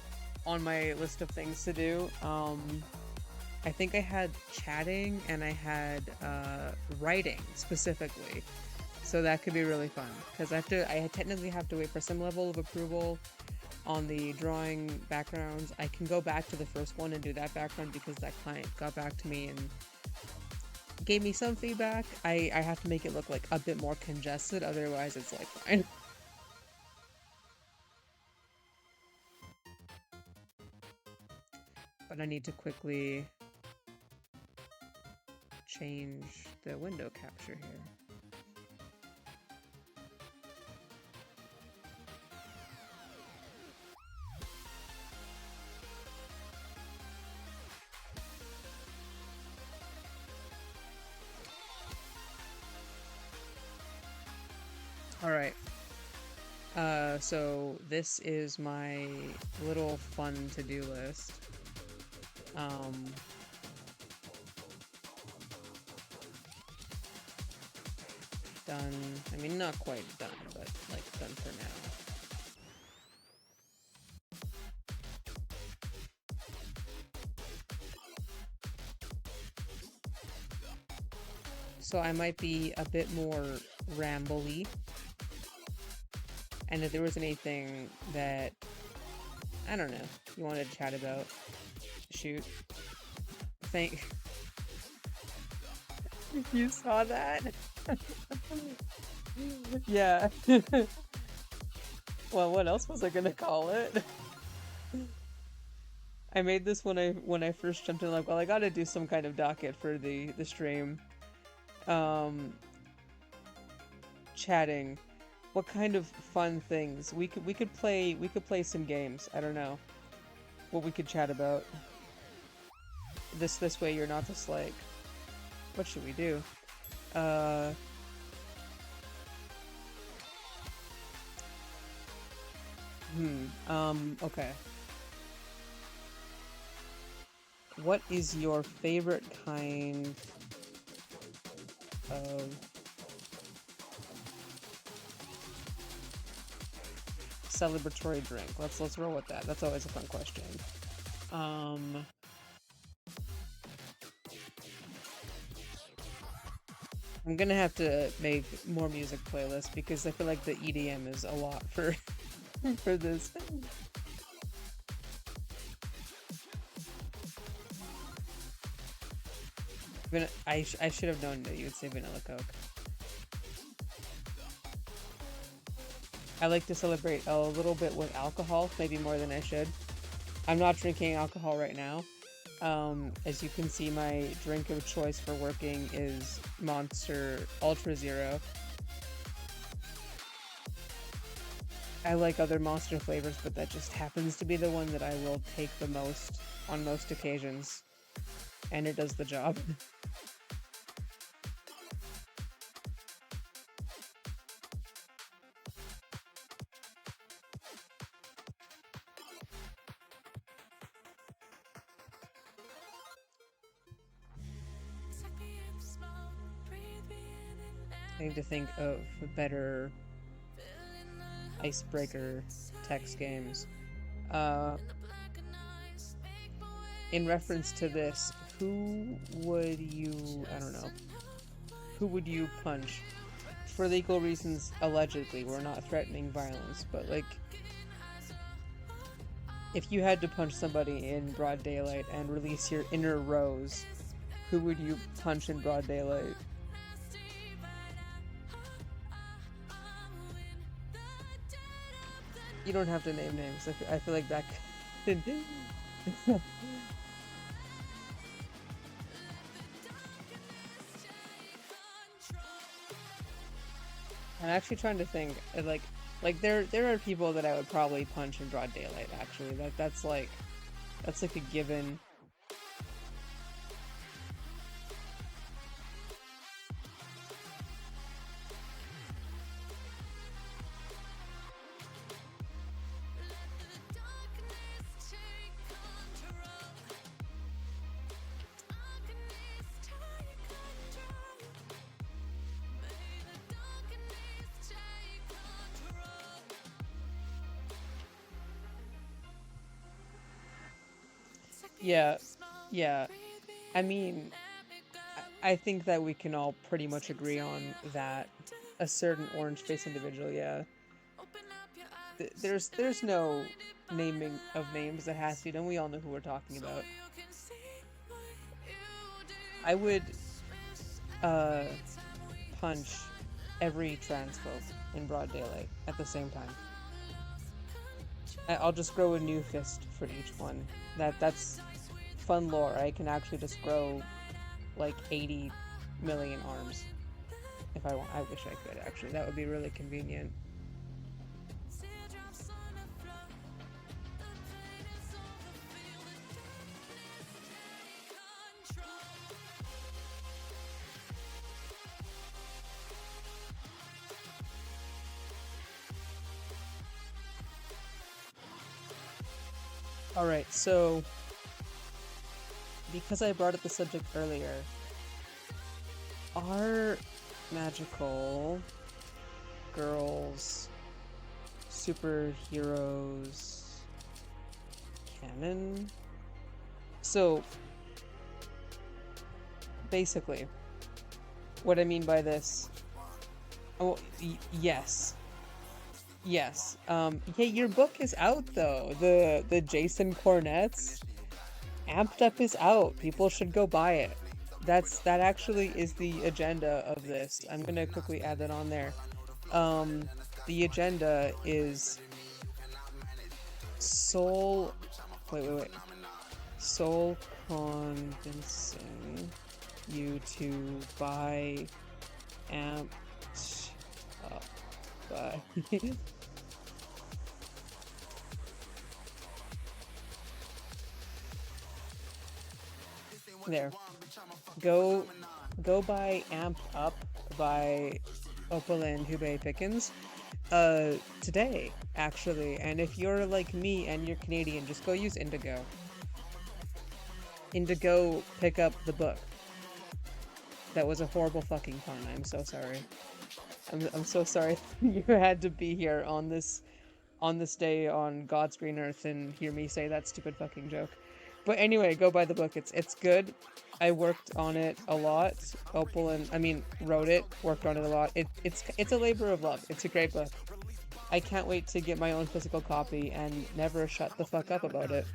on my list of things to do. I think I had chatting and I had writing specifically. So that could be really fun because I technically have to wait for some level of approval on the drawing backgrounds. I can go back to the first one and do that background because that client got back to me and gave me some feedback. I have to make it look like a bit more congested, otherwise it's like fine. But I need to quickly change the window capture here. All right. So this is my little fun to-do list. Done. I mean, not quite done, but like done for now. So I might be a bit more rambly. And if there was anything that, I don't know, you wanted to chat about, shoot. Thank... You saw that? Yeah. Well, what else was I gonna call it? I made this when I first jumped in, like, well, I gotta do some kind of docket for the stream. Chatting. What kind of fun things? We could play some games. I don't know. What we could chat about. This way you're not just like, what should we do? Okay. What is your favorite kind of celebratory drink? Let's roll with that. That's always a fun question. I'm gonna have to make more music playlists because I feel like the EDM is a lot for for this. I should have known that you would say vanilla Coke. I like to celebrate a little bit with alcohol, maybe more than I should. I'm not drinking alcohol right now. As you can see, my drink of choice for working is Monster Ultra Zero. I like other Monster flavors, but that just happens to be the one that I will take the most on most occasions. And it does the job. I need to think of better icebreaker text games. In reference to this, who would you, I don't know, who would you punch? For legal reasons, allegedly, we're not threatening violence, but like, if you had to punch somebody in broad daylight and release your inner Rose, who would you punch in broad daylight? You don't have to name names. I feel like that I'm actually trying to think, like there are people that I would probably punch in broad daylight. Actually, that's like a given. Yeah, yeah. I mean, I think that we can all pretty much agree on that. A certain orange-faced individual, yeah. There's no naming of names that has to be done. We all know who we're talking about. I would uh punch every transphobe in broad daylight at the same time. I'll just grow a new fist for each one. That's fun lore. I can actually just grow like 80 million arms if I want. I wish I could actually. That would be really convenient. All right, so because I brought up the subject earlier, are magical girls superheroes canon? So basically, what I mean by this, oh, yes, yes. Yeah, your book is out though. The Jason Cornet's Amped Up is out. People should go buy it. That actually is the agenda of this. I'm gonna quickly add that on there. The agenda is soul. Wait. Soul convincing you to buy amped up by. There. Go go buy Amped Up by Opal and Hubei Pickens today actually. And if you're like me and you're Canadian, just go use Indigo. Indigo, pick up the book. That was a horrible fucking pun. I'm so sorry. I'm so sorry you had to be here on this day on God's green earth and hear me say that stupid fucking joke. But anyway, go buy the book. It's good. I worked on it a lot. Opal and I mean wrote it, worked on it a lot. It's a labor of love. It's a great book. I can't wait to get my own physical copy and never shut the fuck up about it.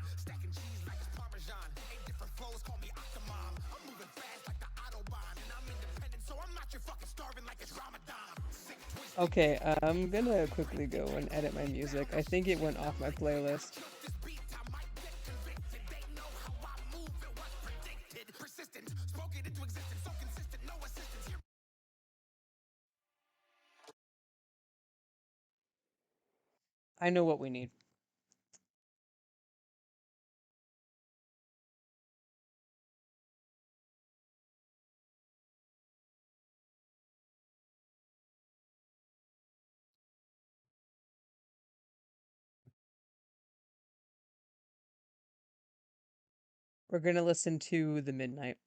Okay, I'm gonna quickly go and edit my music. I think it went off my playlist. I know what we need. We're gonna listen to The Midnight.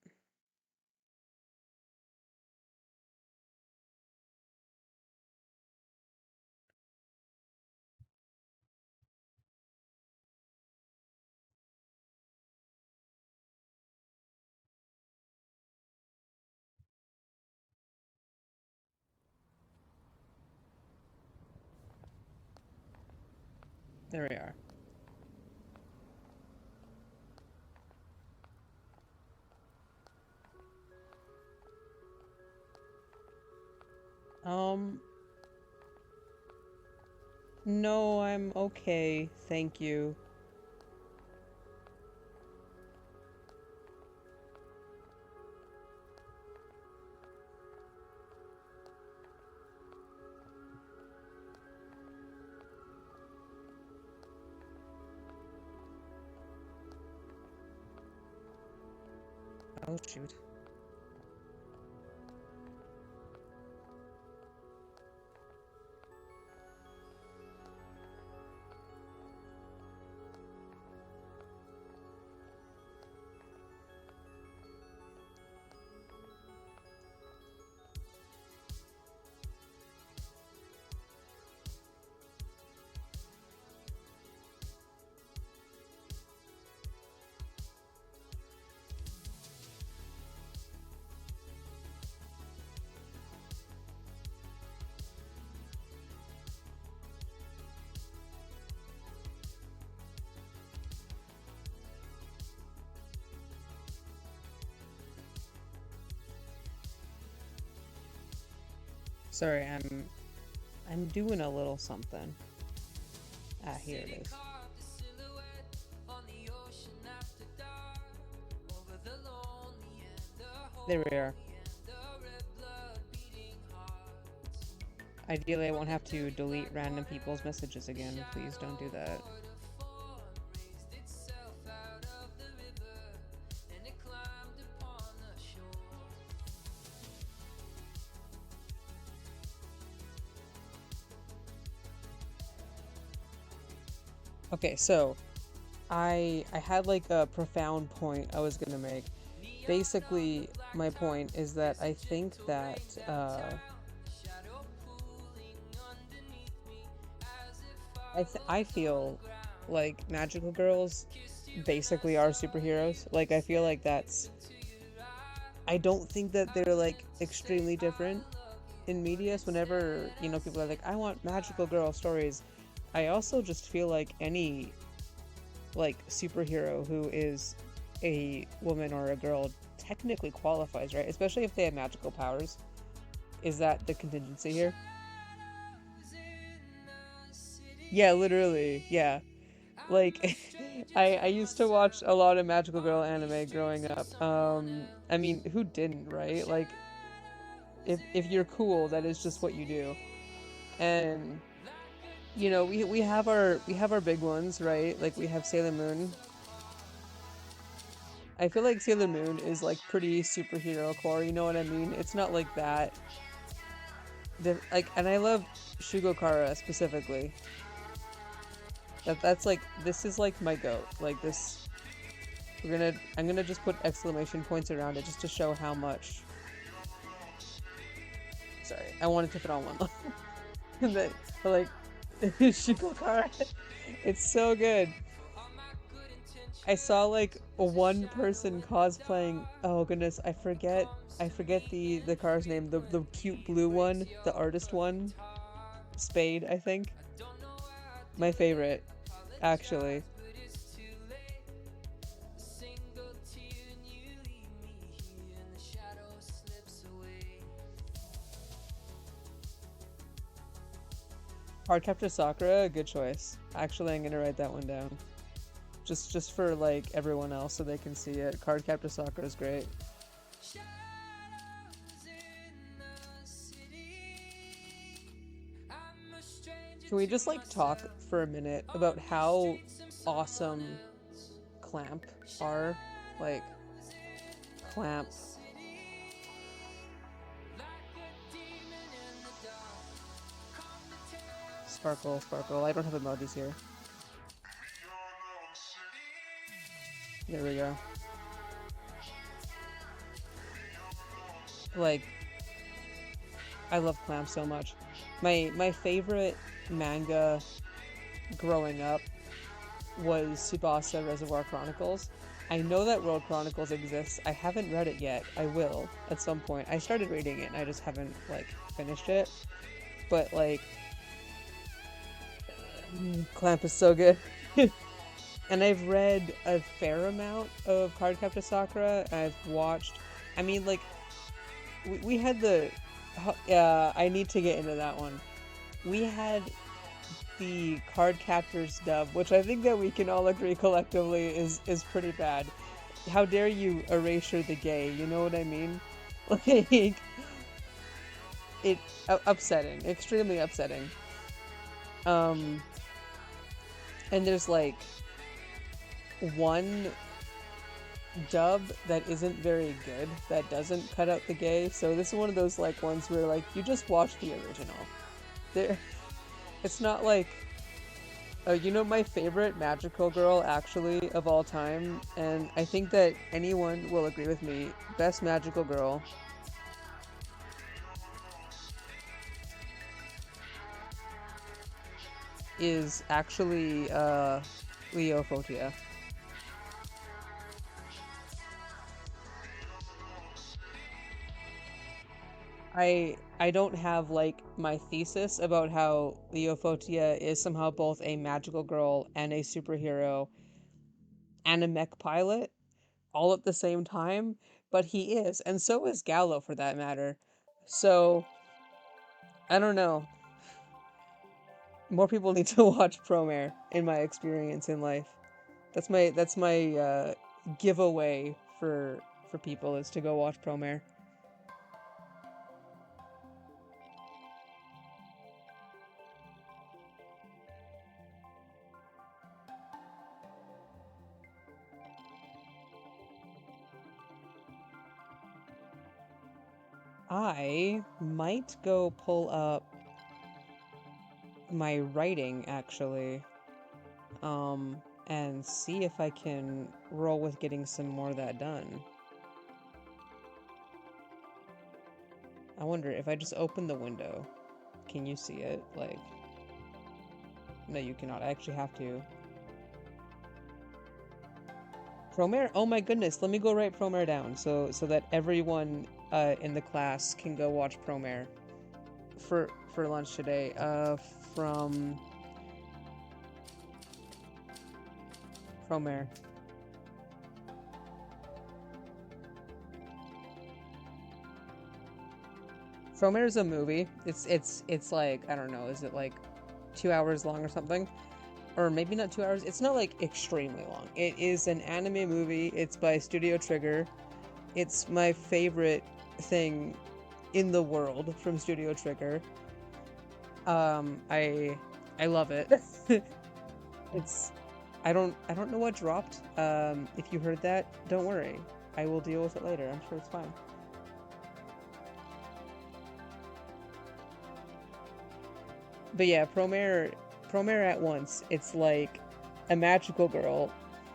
There we are. Um, no, I'm okay. Thank you. Oh, shoot. Sorry, I'm doing a little something. Ah, here it is. There we are. Ideally, I won't have to delete random people's messages again. Please don't do that. Okay, so I had like a profound point I was gonna make. Basically, my point is that I think that I feel like magical girls basically are superheroes. Like I feel like that's I don't think that they're like extremely different in medias. Whenever, people are like, I want magical girl stories. I also just feel like any like superhero who is a woman or a girl technically qualifies, right? Especially if they have magical powers. Is that the contingency here? Yeah, literally. Yeah. Like I used to watch a lot of magical girl anime growing up. I mean, who didn't, right? Like if you're cool, that is just what you do. And we have our big ones, right? Like we have Sailor Moon. I feel like Sailor Moon is like pretty superhero core, you know what I mean? It's not like that. And I love Shugokara specifically. That's like this is like my goat. Like this I'm gonna just put exclamation points around it just to show how much. Sorry, I wanted to put on one. But like Shugokara, it's so good. I saw like one person cosplaying. Oh goodness, I forget the car's name. The cute blue one, the artist one, Spade, I think. My favorite, actually. Cardcaptor Sakura, good choice. Actually, I'm gonna write that one down. Just for like everyone else so they can see it. Cardcaptor Sakura is great. Can we just like talk for a minute about how awesome Clamp are? Like Clamp. Sparkle, sparkle. I don't have emojis here. There we go. Like, I love Clamp so much. My favorite manga growing up was Tsubasa Reservoir Chronicles. I know that World Chronicles exists. I haven't read it yet. I will at some point. I started reading it and I just haven't like finished it. But like Clamp is so good. And I've read a fair amount of Cardcaptor Sakura. I've watched. I mean, like, we had the. I need to get into that one. We had the Cardcaptors dub, which I think that we can all agree collectively is pretty bad. How dare you erasure the gay? You know what I mean? Like, it upsetting, extremely upsetting. And there's like one dub that isn't very good, that doesn't cut out the gay. So this is one of those like ones where like you just watch the original. There, it's not like you know my favorite magical girl actually of all time, and I think that anyone will agree with me. Best magical girl is actually Leofotia. I don't have like my thesis about how Leofotia is somehow both a magical girl and a superhero and a mech pilot all at the same time, but he is, and so is Gallo for that matter. So I don't know. More people need to watch Promare, in my experience in life. That's my giveaway for people is to go watch Promare. I might go pull up my writing actually, and see if I can roll with getting some more of that done. I wonder if I just open the window, can you see it? Like, no, you cannot. I actually have to. Promare? Oh my goodness, let me go write Promare down so that everyone in the class can go watch Promare for lunch today. From Promare. Promare is a movie. It's like, I don't know, is it like 2 hours long or something? Or maybe not 2 hours. It's not like extremely long. It is an anime movie. It's by Studio Trigger. It's my favorite thing in the world from Studio Trigger. I love it. It's I don't know what dropped. If you heard that, don't worry. I will deal with it later. I'm sure it's fine. But yeah, Promare at once. It's like a magical girl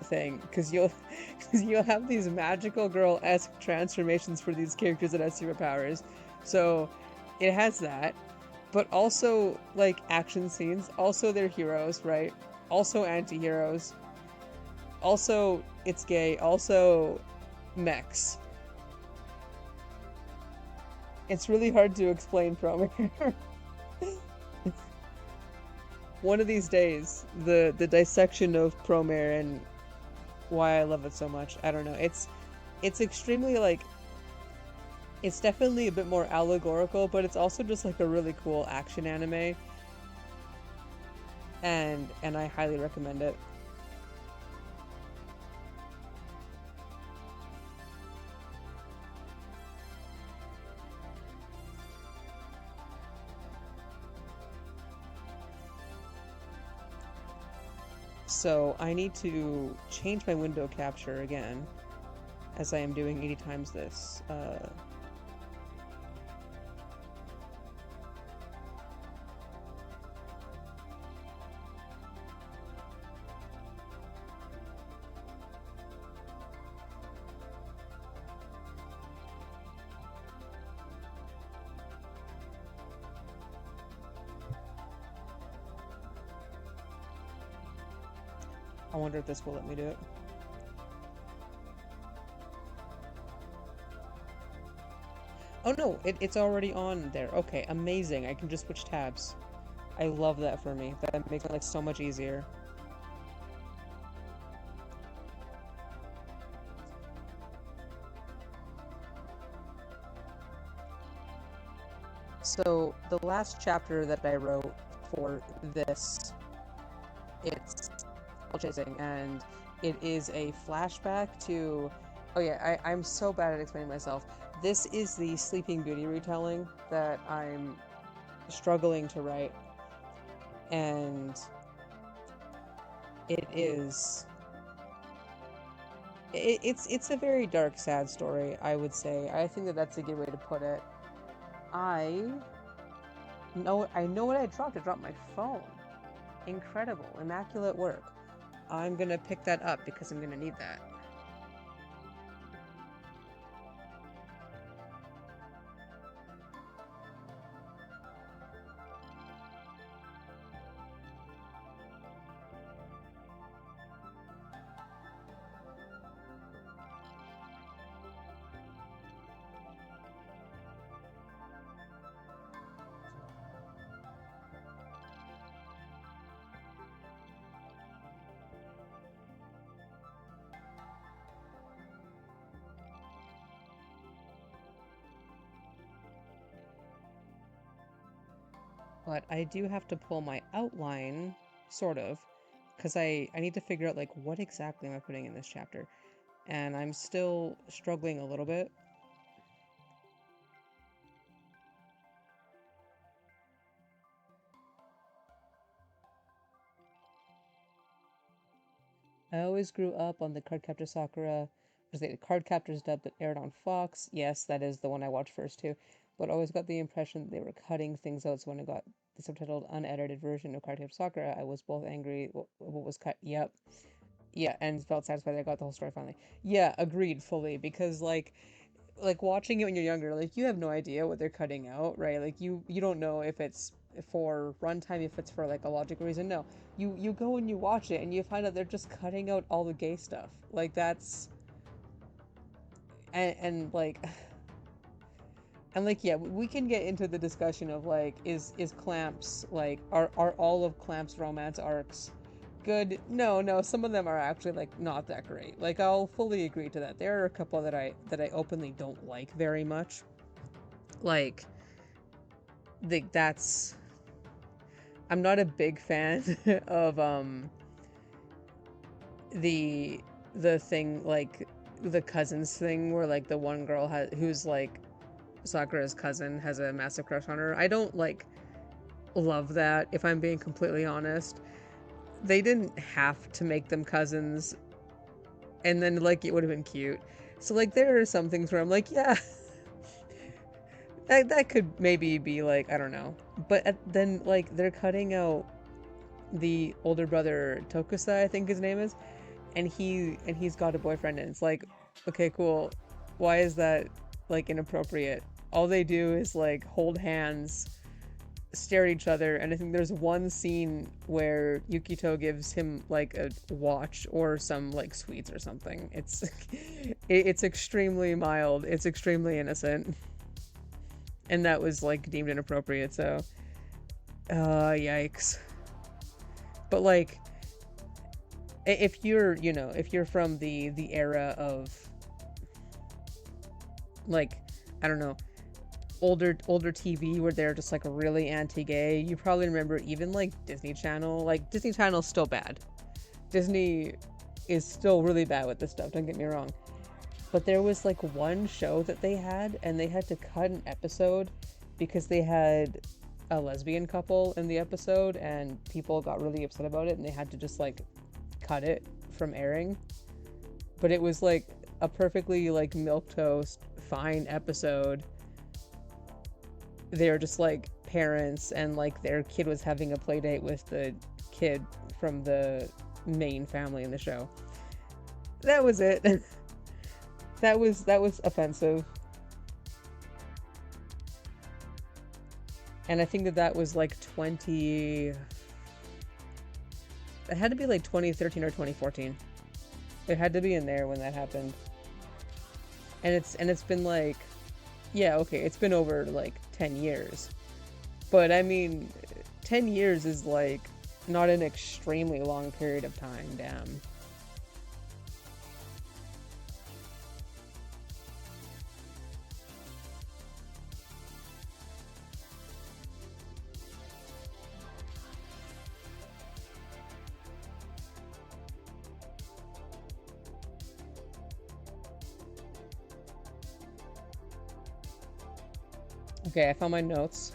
thing because you'll because you'll have these magical girl-esque transformations for these characters that have superpowers. So it has that, but also like action scenes. Also, they're heroes, right? Also, anti-heroes. Also, it's gay. Also, mechs. It's really hard to explain Promare. One of these days, the dissection of Promare and why I love it so much. I don't know. It's extremely like it's definitely a bit more allegorical, but it's also just like a really cool action anime, and I highly recommend it. So I need to change my window capture again, as I am doing 80 times this. I wonder if this will let me do it. Oh no, it's already on there. Okay, amazing. I can just switch tabs. I love that for me. That makes it like so much easier. So the last chapter that I wrote for this, it's chasing, and it is a flashback to. Oh yeah, I'm so bad at explaining myself. This is the Sleeping Beauty retelling that I'm struggling to write, and it is It's a very dark, sad story, I would say. I think that that's a good way to put it. I I know what I dropped. I dropped my phone. Incredible, immaculate work. I'm gonna pick that up because I'm gonna need that. But I do have to pull my outline, sort of, because I need to figure out, like, what exactly am I putting in this chapter. And I'm still struggling a little bit. I always grew up on the Cardcaptor Sakura, was the Cardcaptors dub that aired on Fox. Yes, that is the one I watched first too. But I always got the impression that they were cutting things out. So when I got the subtitled unedited version of Cardcaptor Sakura, I was both angry what was cut. Yep. Yeah, and felt satisfied that I got the whole story finally. Yeah, agreed fully because like watching it when you're younger, like you have no idea what they're cutting out, right? Like you don't know if it's for runtime, if it's for like a logical reason. No, you go and you watch it and you find out they're just cutting out all the gay stuff. Like that's and like and like yeah, we can get into the discussion of like is Clamps like are all of Clamps romance arcs good? No, no, some of them are actually like not that great. Like I'll fully agree to that. There are a couple that I openly don't like very much. Like that's I'm not a big fan of the the thing like the cousins thing where like the one girl who's like Sakura's cousin has a massive crush on her. I don't like love that if I'm being completely honest. They didn't have to make them cousins and then like it would have been cute. So like there are some things where I'm like, yeah, that could maybe be like I don't know, but then like they're cutting out the older brother Tokusa, I think his name is, and he's got a boyfriend, and it's like, okay, cool. Why is that like inappropriate? All they do is like hold hands, stare at each other, and I think there's one scene where Yukito gives him like a watch or some like sweets or something. It's extremely mild. It's extremely innocent. And that was like deemed inappropriate, so yikes. But like if you're, if you're from the era of like I don't know, older TV where they're just like really anti-gay, you probably remember even like Disney Channel. Like Disney Channel's still bad. Disney is still really bad with this stuff, don't get me wrong. But there was like one show that they had and they had to cut an episode because they had a lesbian couple in the episode and people got really upset about it and they had to just like cut it from airing. But it was like a perfectly like milquetoast fine episode. They're just like parents and like their kid was having a play date with the kid from the main family in the show. That was it. that was offensive. And I think that was like it had to be like 2013 or 2014. It had to be in there when that happened. And it's been like, yeah, okay, it's been over like 10 years. But I mean, 10 years is like not an extremely long period of time, damn. Okay, I found my notes.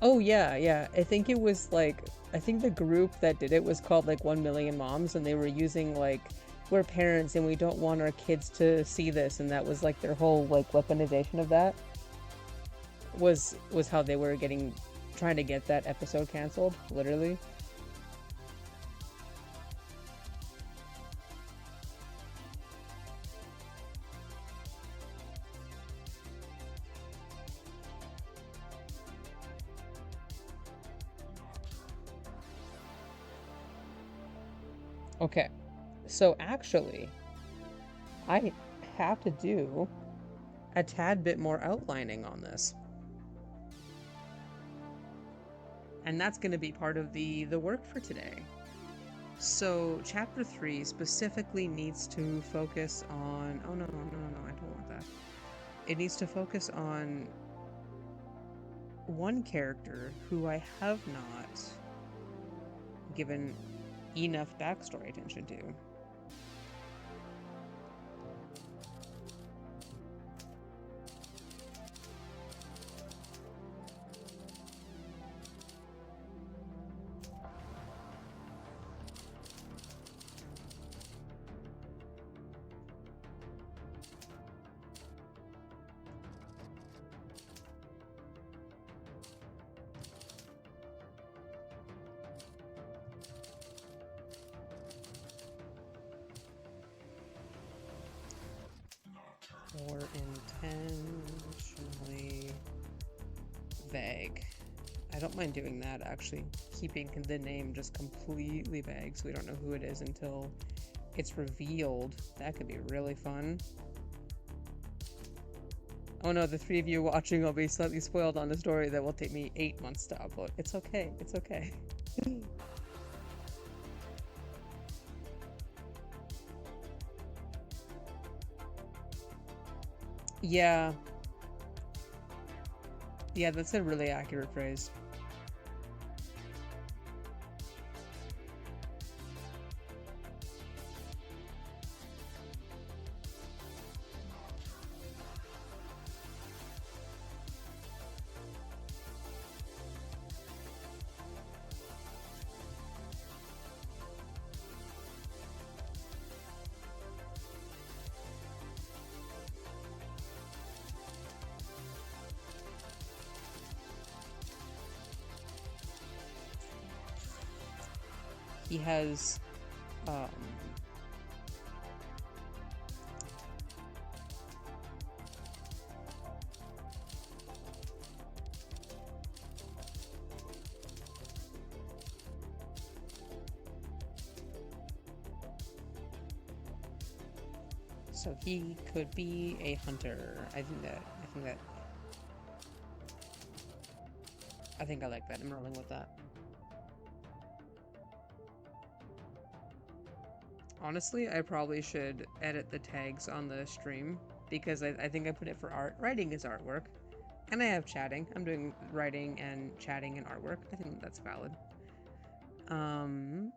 Oh yeah, yeah. I think the group that did it was called like 1 Million Moms and they were using like we're parents and we don't want our kids to see this, and that was like their whole like weaponization of that was how they were getting trying to get that episode canceled, literally. Okay, so actually, I have to do a tad bit more outlining on this. And that's going to be part of the work for today. So, chapter 3 specifically needs to focus on. Oh, no, I don't want that. It needs to focus on one character who I have not given enough backstory attention to. Or intentionally vague. I don't mind doing that, actually. Keeping the name just completely vague so we don't know who it is until it's revealed. That could be really fun. Oh no, the 3 of you watching will be slightly spoiled on a story that will take me 8 months to upload. It's okay, it's okay. Yeah. Yeah, that's a really accurate phrase. He has um so he could be a hunter. I think I like that. I'm rolling with that. Honestly, I probably should edit the tags on the stream because I think I put it for art. Writing is artwork. And I have chatting. I'm doing writing and chatting and artwork. I think that's valid. Um,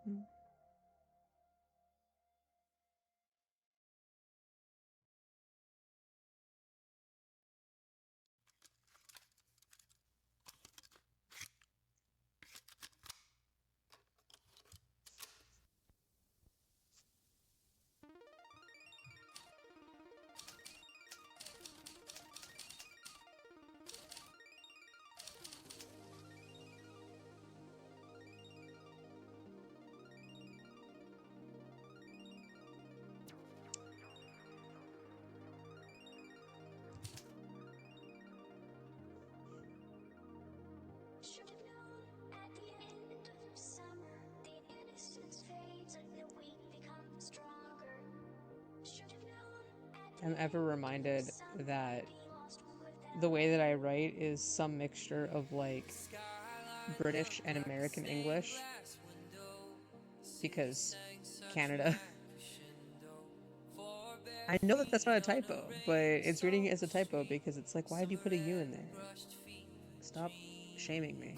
I'm ever reminded that the way that I write is some mixture of like British and American English because Canada. I know that that's not a typo, but it's reading it as a typo because it's like, why did you put a U in there? Stop shaming me.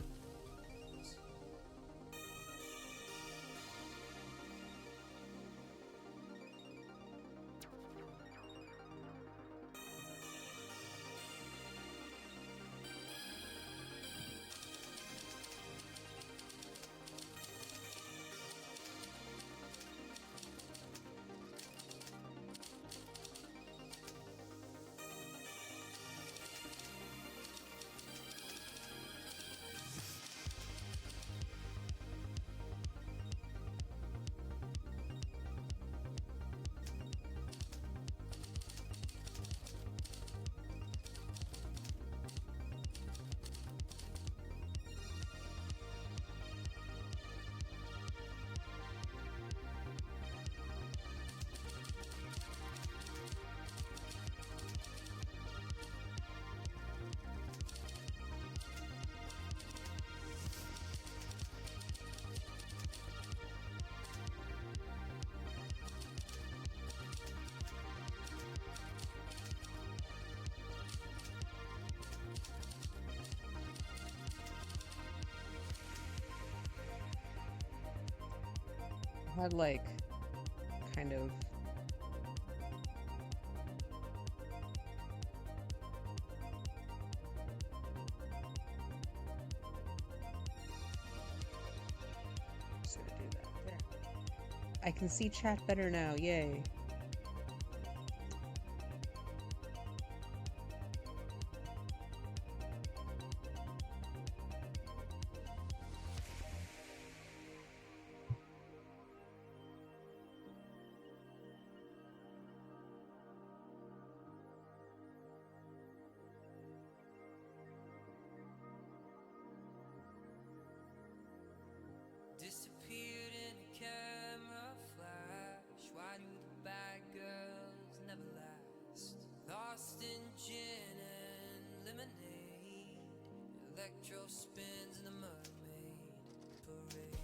had like kind of just gonna do that there. I can see chat better now, yay. Disappeared in a camera flash. Why do the bad girls never last? Lost in gin and lemonade. Electro spins in the mermaid parade.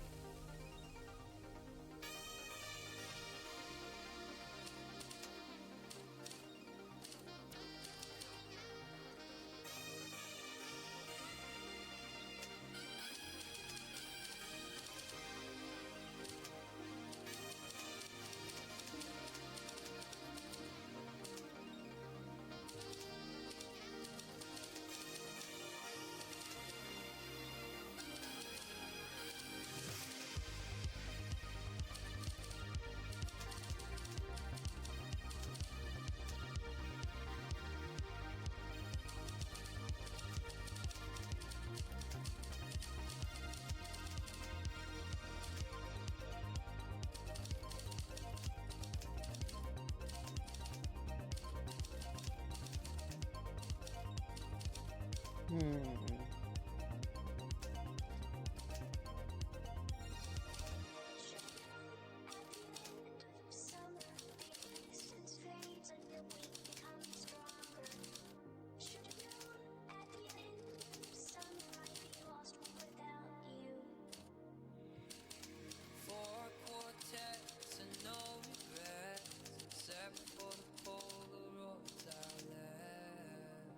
Four quartets and no regrets, except for the Polaroids I left.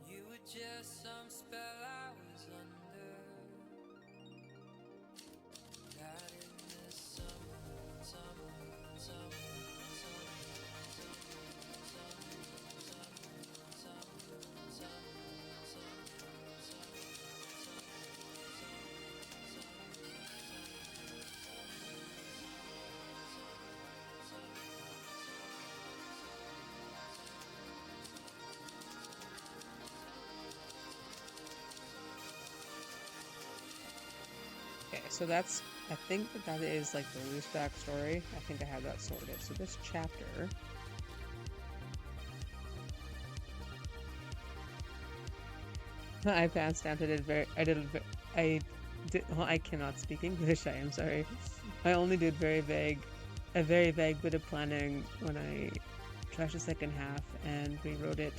You were just some spell I was under. Not in this summer, summer, summer, summer, Okay, so that's, I think that is like the loose backstory. I think I have that sorted. So this chapter, I passed out. Well, I cannot speak English. I am sorry. I only did a very vague bit of planning when I trashed the second half and rewrote it.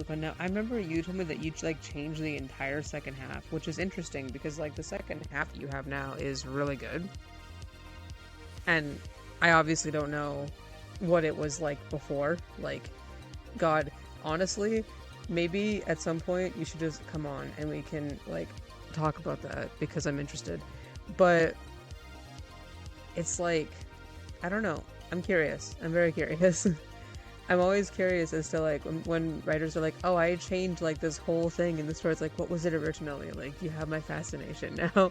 Now, I remember you told me that you like changed the entire second half, which is interesting because like the second half you have now is really good. And I obviously don't know what it was like before. Like, God, honestly, maybe at some point you should just come on and we can like talk about that because I'm interested. But it's like, I don't know. I'm curious. I'm very curious. I'm always curious as to like when writers are like, oh, I changed like this whole thing in the story. It's like, what was it originally? Like, you have my fascination now.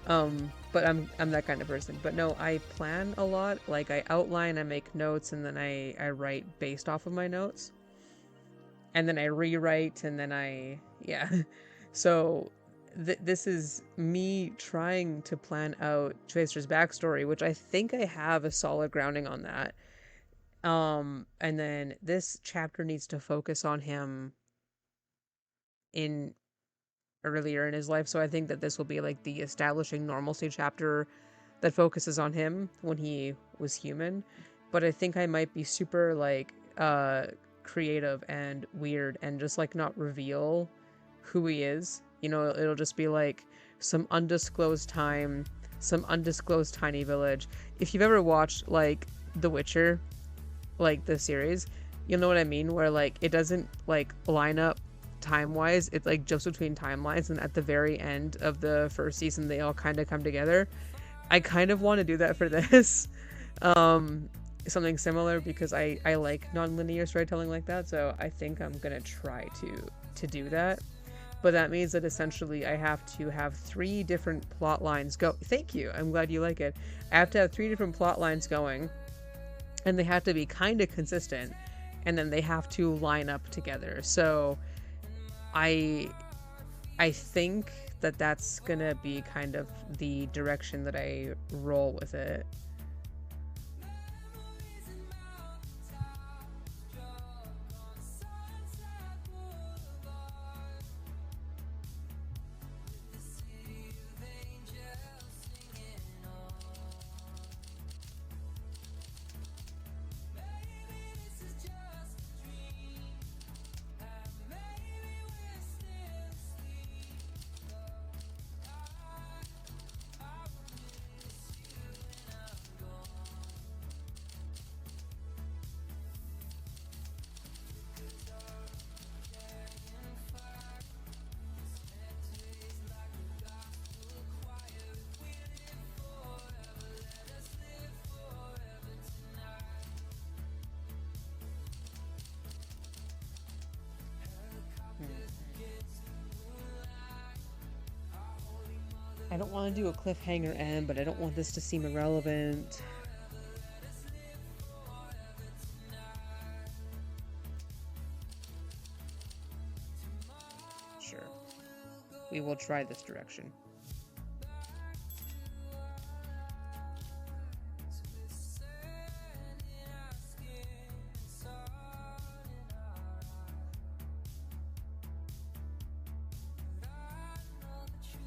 But I'm that kind of person. But no, I plan a lot. Like, I outline, I make notes, and then I write based off of my notes. And then I rewrite, and then yeah. So this is me trying to plan out Tracer's backstory, which I think I have a solid grounding on that. And then this chapter needs to focus on him in earlier in his life. So I think that this will be like the establishing normalcy chapter that focuses on him when he was human. But I think I might be super like creative and weird and just like not reveal who he is. You know, it'll just be like some undisclosed time, some undisclosed tiny village. If you've ever watched like The Witcher, like the series, you'll know what I mean, where like it doesn't like line up time-wise, it like jumps between timelines, and at the very end of the first season they all kind of come together. I kind of want to do that for this. um, Something similar because I like non-linear storytelling like that, so I think I'm gonna try to do that. But that means that essentially I have to have 3 different plot lines go. Thank you. I'm glad you like it. I have to have 3 different plot lines going, and they have to be kind of consistent, and then they have to line up together. So I I think that that's gonna be kind of the direction that I roll with it. I don't want to do a cliffhanger end, but I don't want this to seem irrelevant. Sure. We will try this direction.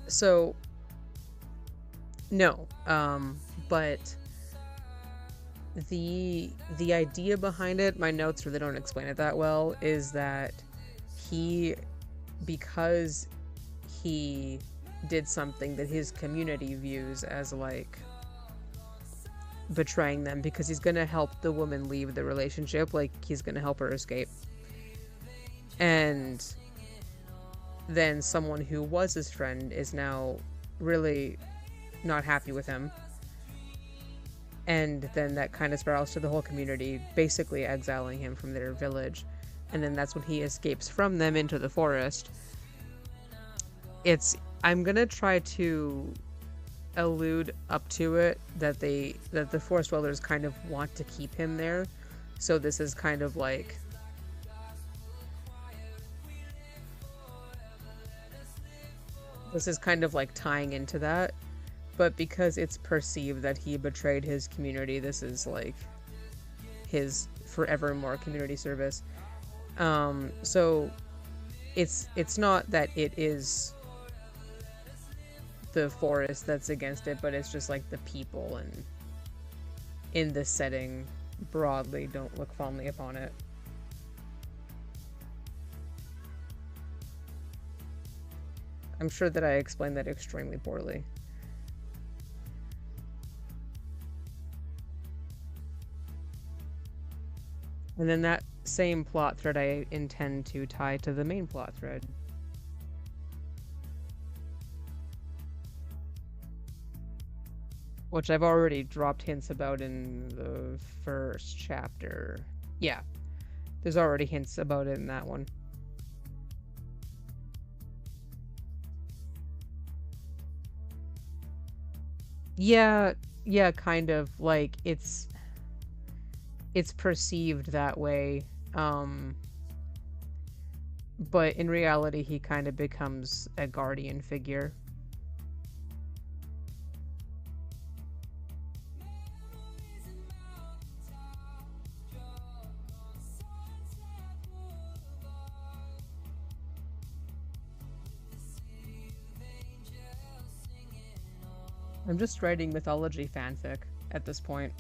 So, no, but the idea behind it, my notes really don't explain it that well, is that he, because he did something that his community views as like betraying them, because he's gonna help the woman leave the relationship, like he's gonna help her escape, and then someone who was his friend is now really not happy with him, and then that kind of spirals to the whole community, basically exiling him from their village, and then that's when he escapes from them into the forest. I'm gonna try to allude up to it that the forest dwellers kind of want to keep him there, so this is kind of like tying into that, but because it's perceived that he betrayed his community, this is like his forevermore community service. So it's not that it is the forest that's against it, but it's just like the people and in this setting broadly don't look fondly upon it. I'm sure that I explained that extremely poorly. And then that same plot thread I intend to tie to the main plot thread. Which I've already dropped hints about in the first chapter. Yeah, there's already hints about it in that one. Yeah, kind of. Like, it's perceived that way. But in reality, he kind of becomes a guardian figure. I'm just writing mythology fanfic at this point.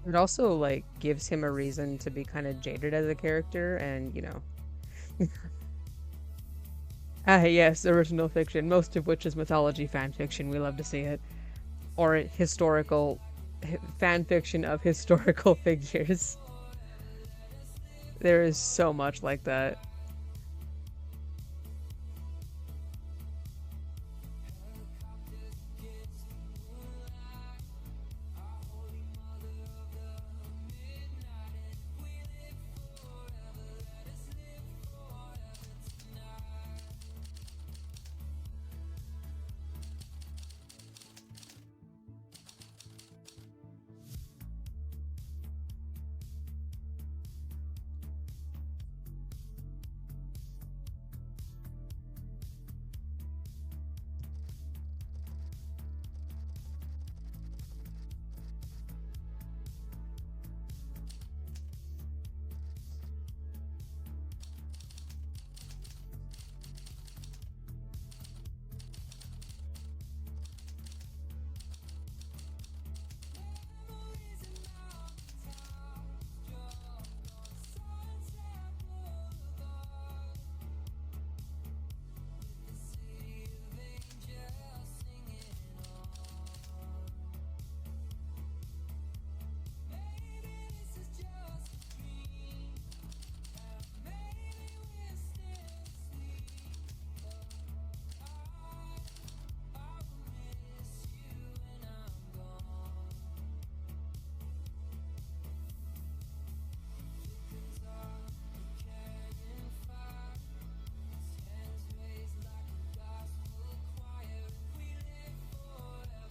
It also, like, gives him a reason to be kind of jaded as a character, and, you know. Ah, yes, original fiction, most of which is mythology fanfiction. We love to see it. Or historical fanfiction of historical figures. There is so much like that.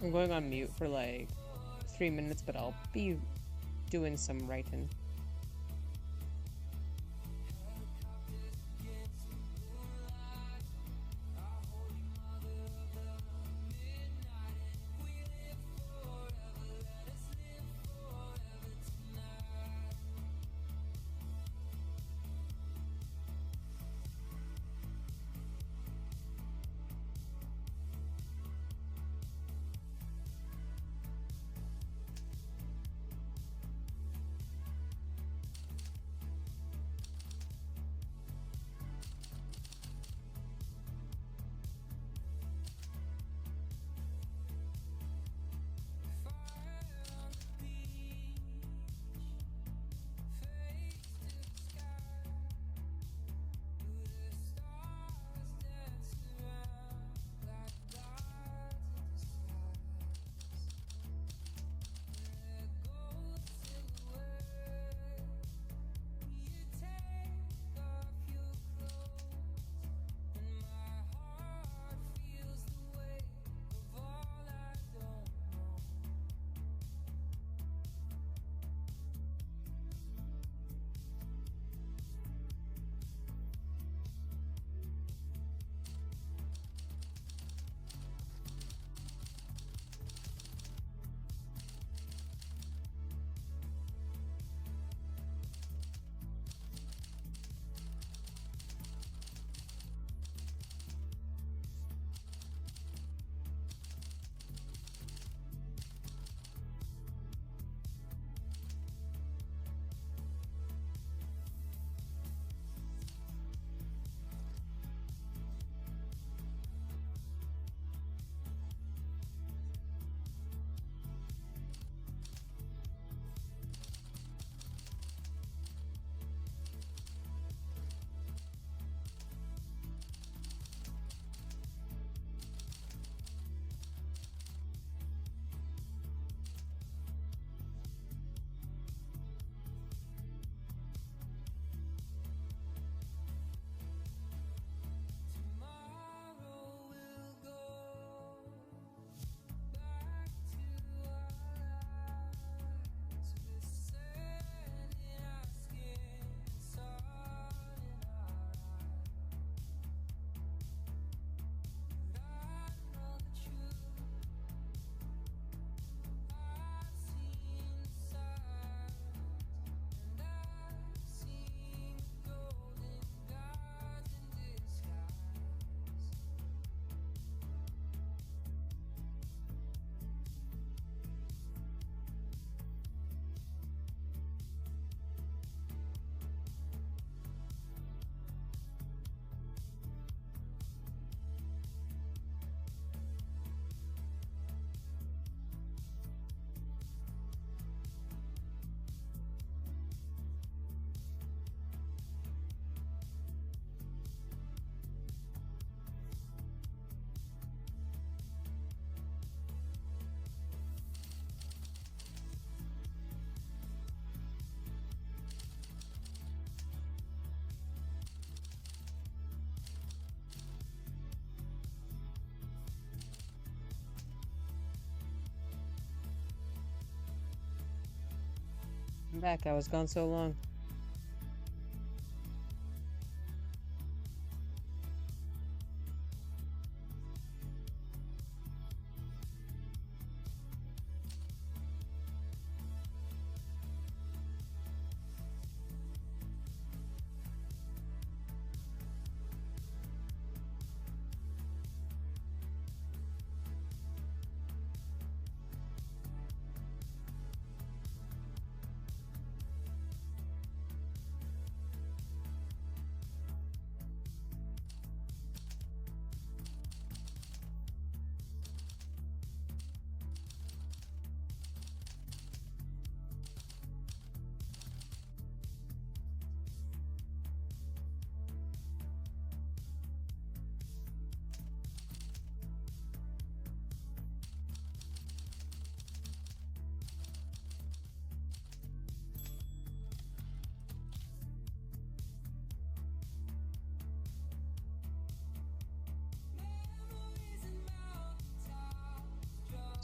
I'm going on mute for like 3 minutes, but I'll be doing some writing. back. I was gone so long.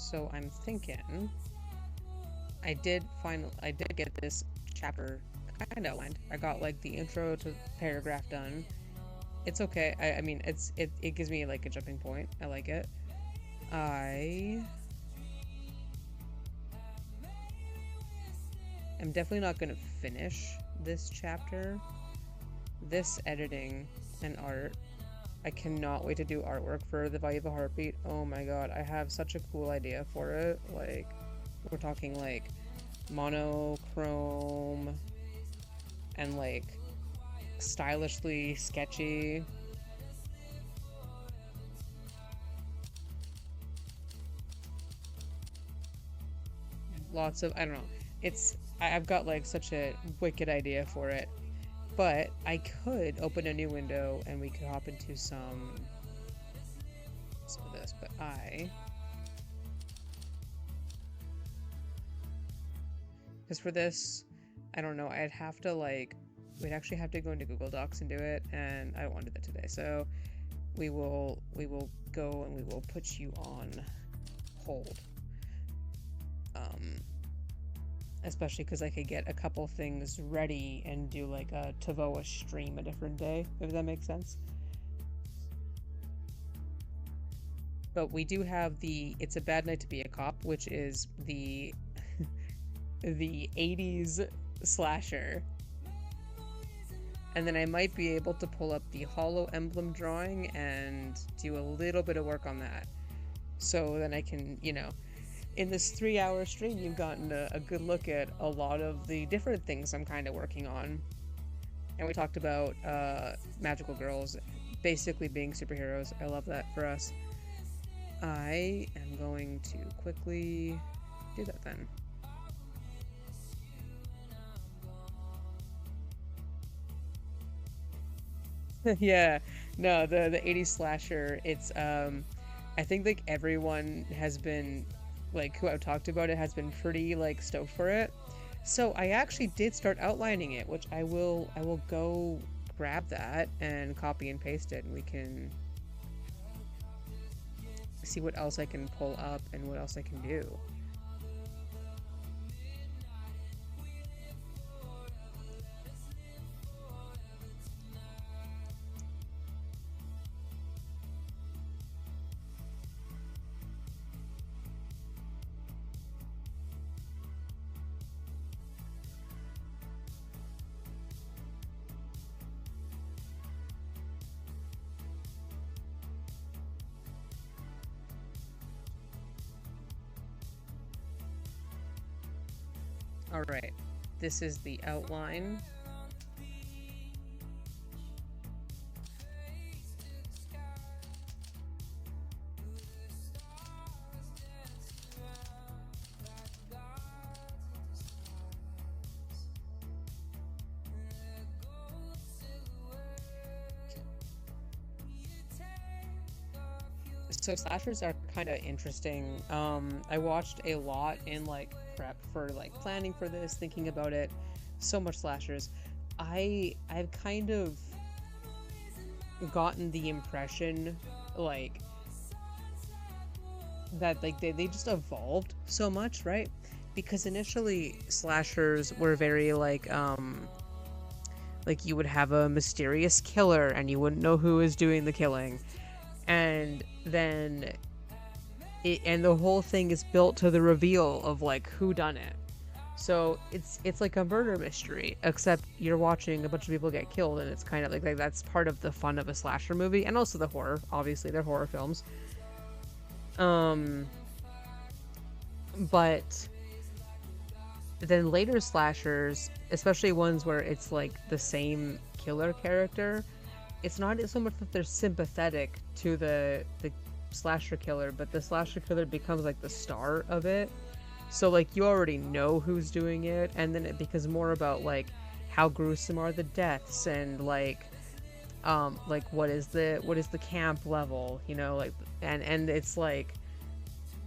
So I'm thinking I did get this chapter kind of outlined. I got like the intro to paragraph done. It's okay. I mean, it gives me like a jumping point. I like it. I am definitely not going to finish this chapter. This editing and art, I cannot wait to do artwork for The Value of a Heartbeat. Oh my god, I have such a cool idea for it. Like, we're talking like monochrome and like stylishly sketchy. Lots of, I don't know. I've got like such a wicked idea for it. But I could open a new window and we could hop into some of this, but because for this, I don't know, I'd have to like, we'd actually have to go into Google Docs and do it, and I don't want to do that today. So we will go and we will put you on hold. Especially because I could get a couple things ready and do like a Tavoa stream a different day, if that makes sense. But we do have the It's a Bad Night to Be a Cop, which is the the 80s slasher. And then I might be able to pull up the Hollow Emblem drawing and do a little bit of work on that. So then I can, you know, in this 3-hour stream, you've gotten a good look at a lot of the different things I'm kind of working on. And we talked about magical girls basically being superheroes. I love that for us. I am going to quickly do that then. Yeah, no, the 80s slasher, it's I think like everyone has been like who I've talked about it has been pretty like stoked for it. So I actually did start outlining it, which I will go grab that and copy and paste it, and we can see what else I can pull up and what else I can do. All right, this is the outline. So slashers are kind of interesting. I watched a lot in like prep for like planning for this, thinking about it. So much slashers. I've kind of gotten the impression like that like they just evolved so much, right? because initially slashers were very like you would have a mysterious killer and you wouldn't know who is doing the killing, and then and the whole thing is built to the reveal of like who done it. So it's like a murder mystery, except you're watching a bunch of people get killed, and it's kind of like that's part of the fun of a slasher movie, and also the horror. Obviously, they're horror films. Um, but then later slashers, especially ones where it's like the same killer character, it's not so much that they're sympathetic to the slasher killer, but the slasher killer becomes like the star of it. So like you already know who's doing it, and then it becomes more about like how gruesome are the deaths, and like what is the camp level, like, and it's like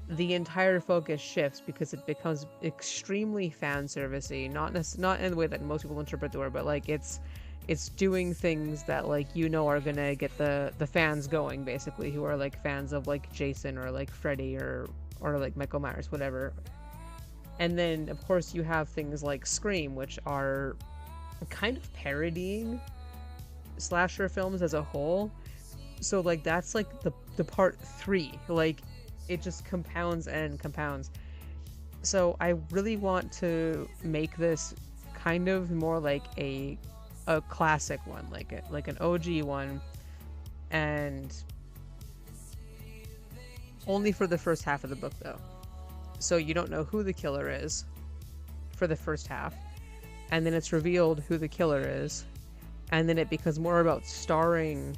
the entire focus shifts because it becomes extremely fan servicey, not in the way that most people interpret the word, but like it's doing things that like are gonna get the fans going, basically, who are like fans of like Jason or like Freddy or like Michael Myers, whatever. And then of course you have things like Scream, which are kind of parodying slasher films as a whole. So like that's like the part three, like it just compounds and compounds. So I really want to make this kind of more like a classic one, like an OG one, and only for the first half of the book though. So you don't know who the killer is for the first half, and then it's revealed who the killer is, and then it becomes more about starring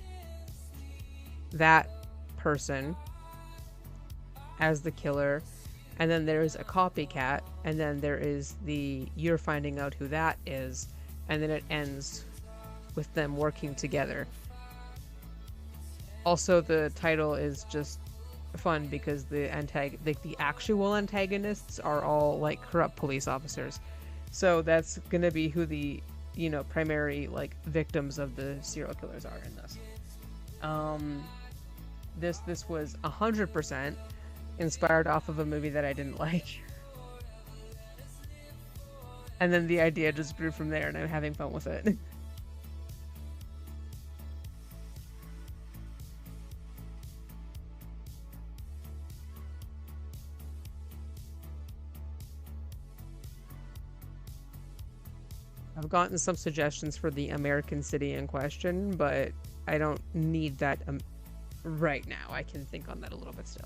that person as the killer, and then there's a copycat, and then there is you're finding out who that is, and then it ends with them working together. Also, the title is just fun because the actual antagonists are all like corrupt police officers. So that's gonna be who the primary like victims of the serial killers are in this. This was 100% inspired off of a movie that I didn't like. And then the idea just grew from there, and I'm having fun with it. I've gotten some suggestions for the American city in question, but I don't need that right now. I can think on that a little bit still.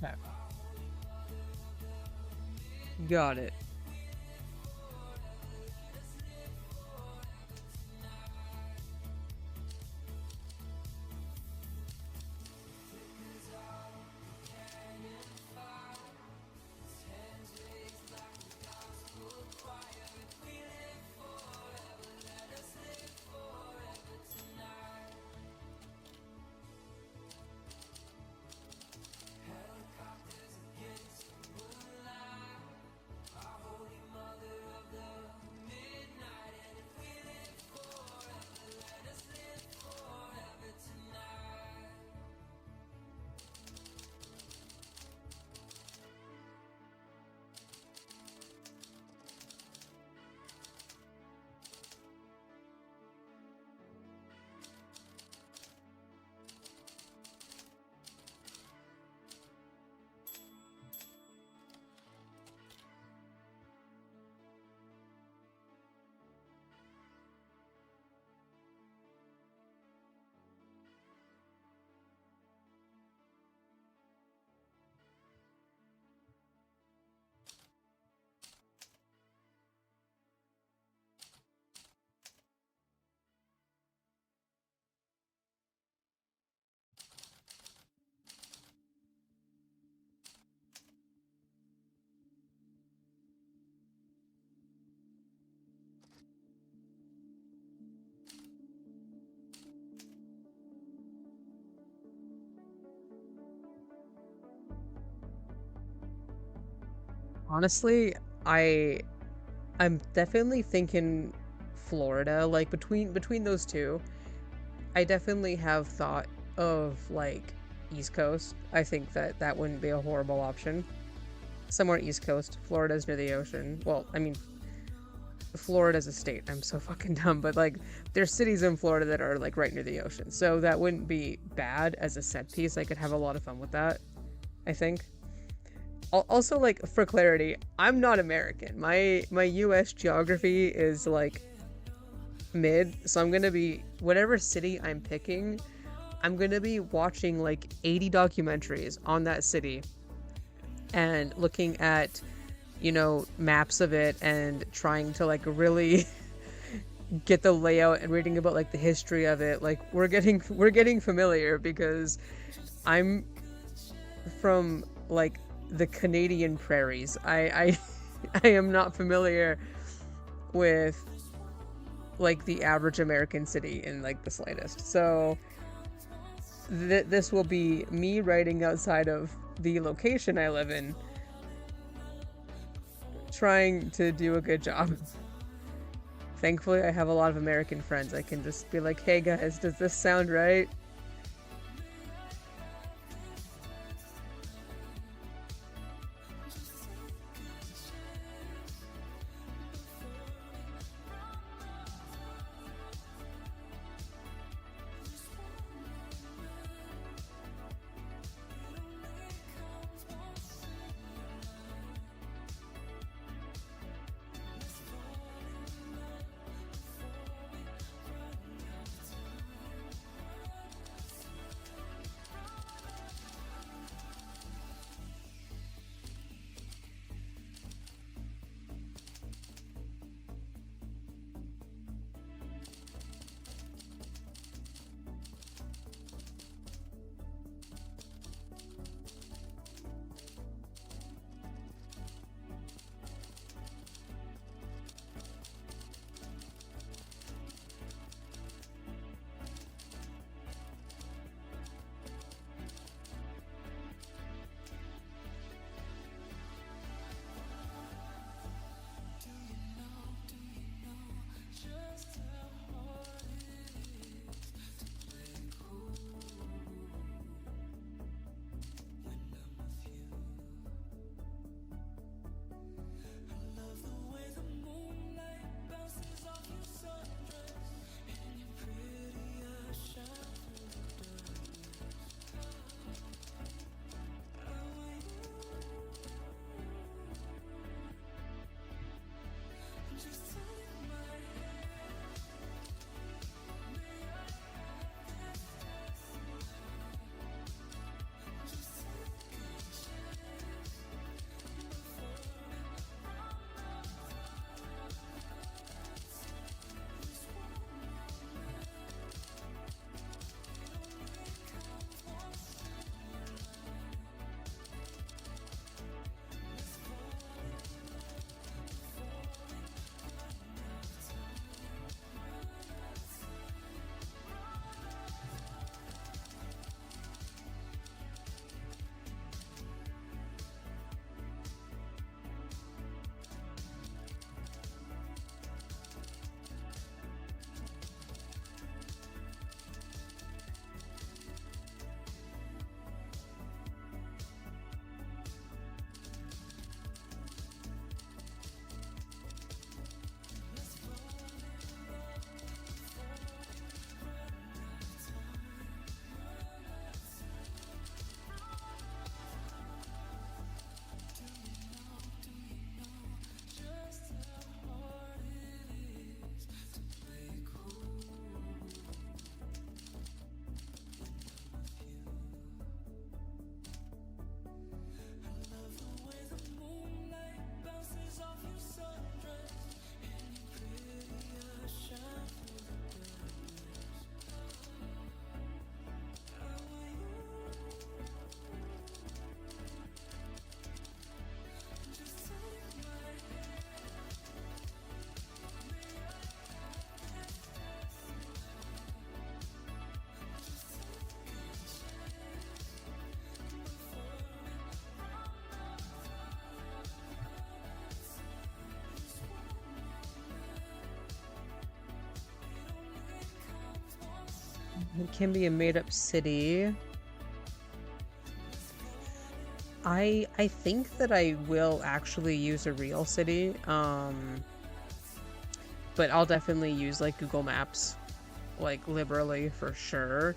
Okay. Got it. Honestly, I I'm definitely thinking Florida. Like between those two, I definitely have thought of like East Coast. I think that that wouldn't be a horrible option. Somewhere East Coast. Florida's near the ocean. Well, I mean, Florida's a state. I'm so fucking dumb, but like there's cities in Florida that are like right near the ocean. So that wouldn't be bad as a set piece. I could have a lot of fun with that, I think. Also, like for clarity, I'm not American. My US geography is like mid, so I'm going to be whatever city I'm picking, I'm going to be watching like 80 documentaries on that city and looking at, maps of it and trying to like really get the layout and reading about like the history of it. Like we're getting familiar because I'm from like the Canadian prairies. I I am not familiar with like the average American city in like the slightest. So this will be me writing outside of the location I live in, trying to do a good job. Thankfully, I have a lot of American friends. I can just be like, hey guys, does this sound right? It can be a made-up city. I think that I will actually use a real city. But I'll definitely use like Google Maps like liberally for sure.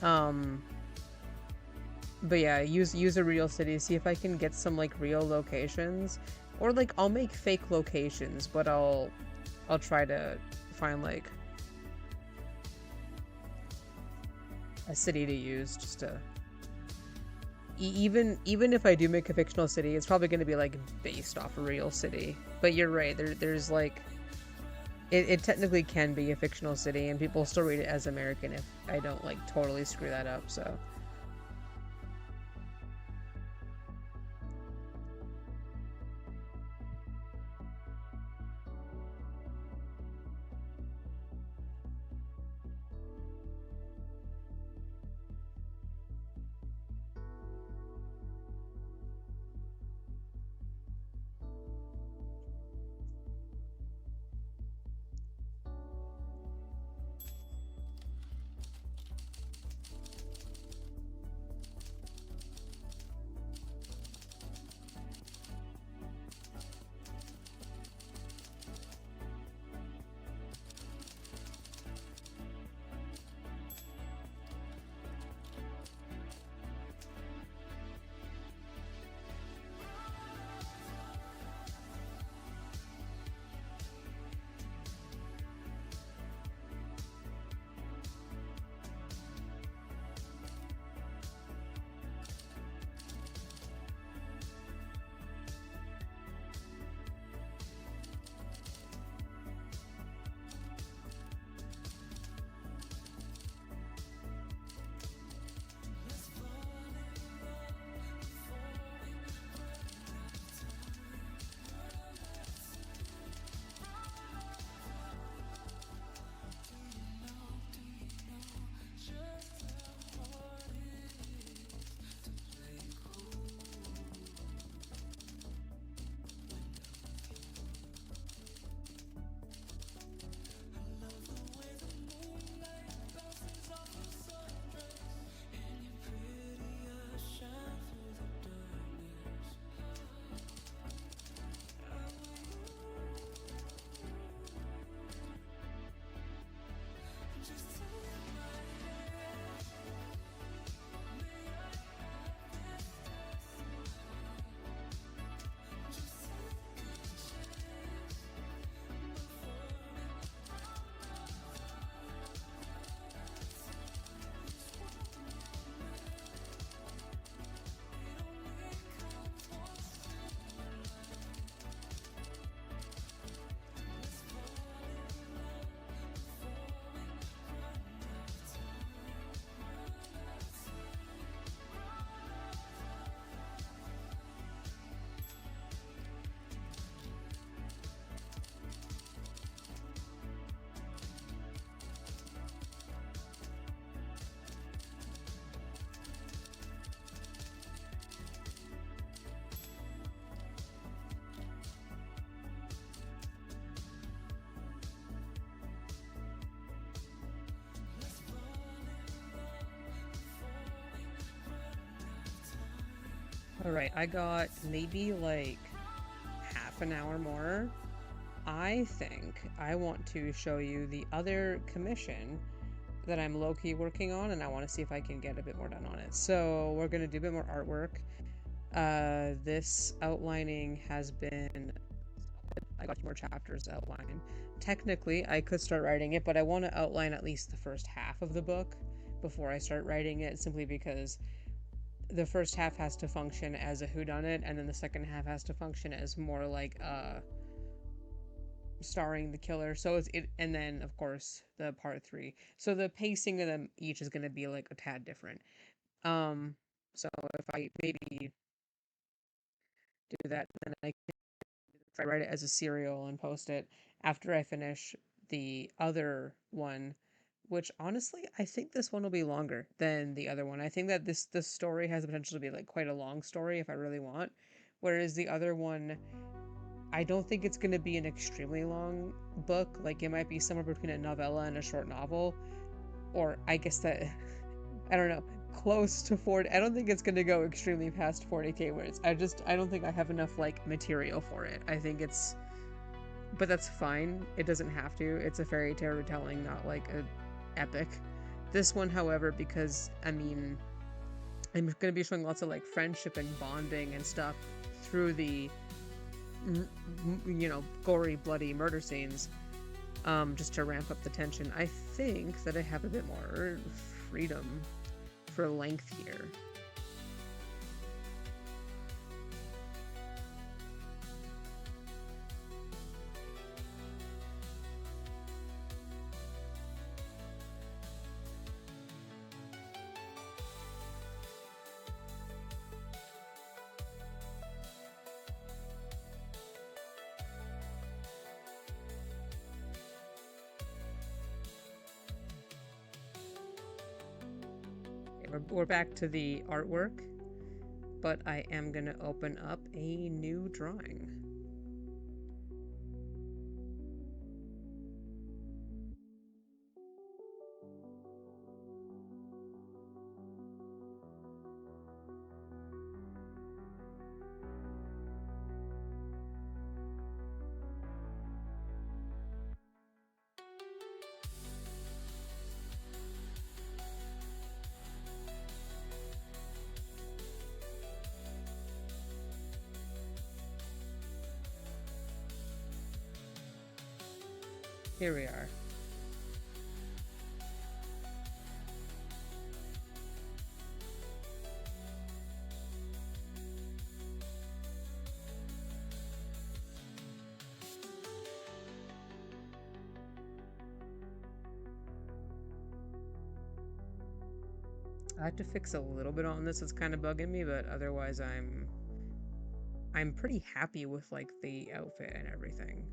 Um, but yeah, use a real city, see if I can get some like real locations. Or like I'll make fake locations, but I'll try to find like a city to use just to even if I do make a fictional city, it's probably going to be like based off a real city. But you're right, there's like it technically can be a fictional city and people still read it as American if I don't like totally screw that up, so all right, I got maybe like half an hour more. I think I want to show you the other commission that I'm low-key working on, and I want to see if I can get a bit more done on it. So we're gonna do a bit more artwork. This outlining has been, I got more chapters outlined. Technically, I could start writing it, but I want to outline at least the first half of the book before I start writing it, simply because the first half has to function as a whodunit, and then the second half has to function as more like starring the killer. So and then of course the part three. So the pacing of them each is going to be like a tad different. Um, so if I maybe do that, then I can try write it as a serial and post it after I finish the other one. Which honestly, I think this one will be longer than the other one. I think that this story has the potential to be like quite a long story if I really want. Whereas the other one, I don't think it's going to be an extremely long book. Like it might be somewhere between a novella and a short novel. or I guess that I don't know, close to 40. I don't think it's going to go extremely past 40k words. I don't think I have enough like material for it. I think it's but that's fine. It doesn't have to. It's a fairy tale retelling, not like a epic. This one, however, because I mean, I'm going to be showing lots of like friendship and bonding and stuff through the gory, bloody murder scenes, just to ramp up the tension. I think that I have a bit more freedom for length here. We're back to the artwork, but I am going to open up a new drawing. Here we are. I have to fix a little bit on this. It's kind of bugging me, but otherwise I'm pretty happy with like the outfit and everything.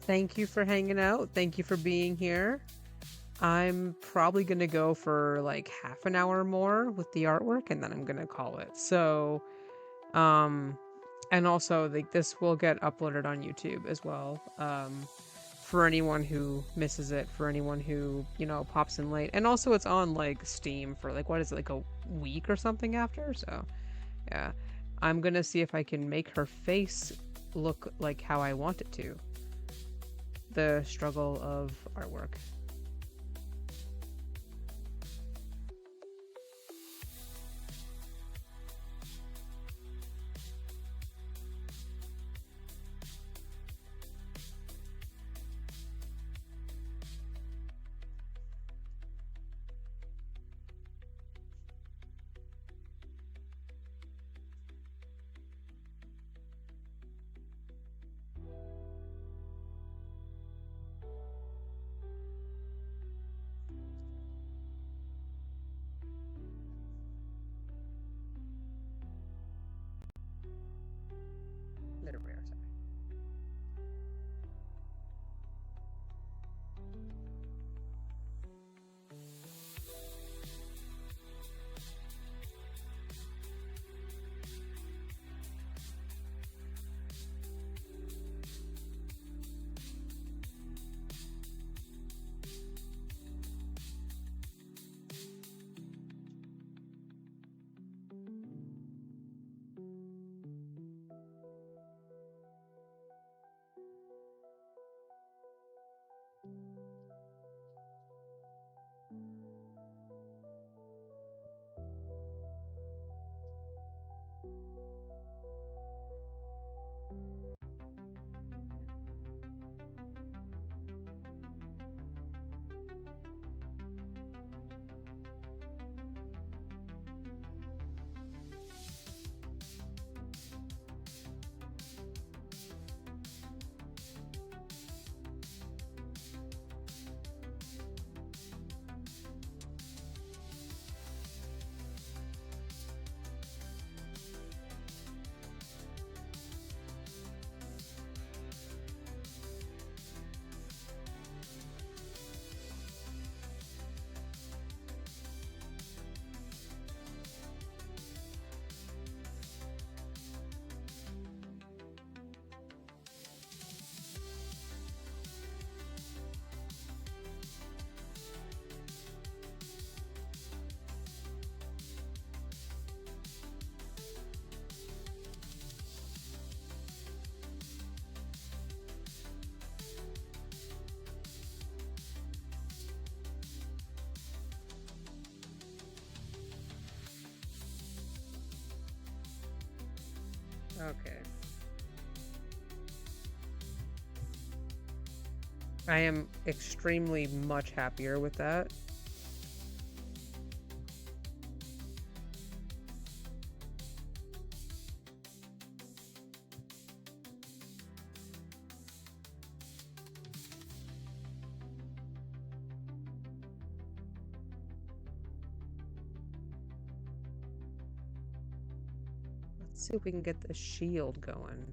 Thank you for hanging out. Thank you for being here. I'm probably going to go for like half an hour more with the artwork and then I'm going to call it. So, um and also like this will get uploaded on YouTube as well. For anyone who misses it, for anyone who, pops in late. And also it's on like Steam for like what is it, like a week or something after. So, yeah. I'm going to see if I can make her face look like how I want it to. The struggle of artwork. Literary art. Okay. I am extremely much happier with that. Let's see if we can get the shield going.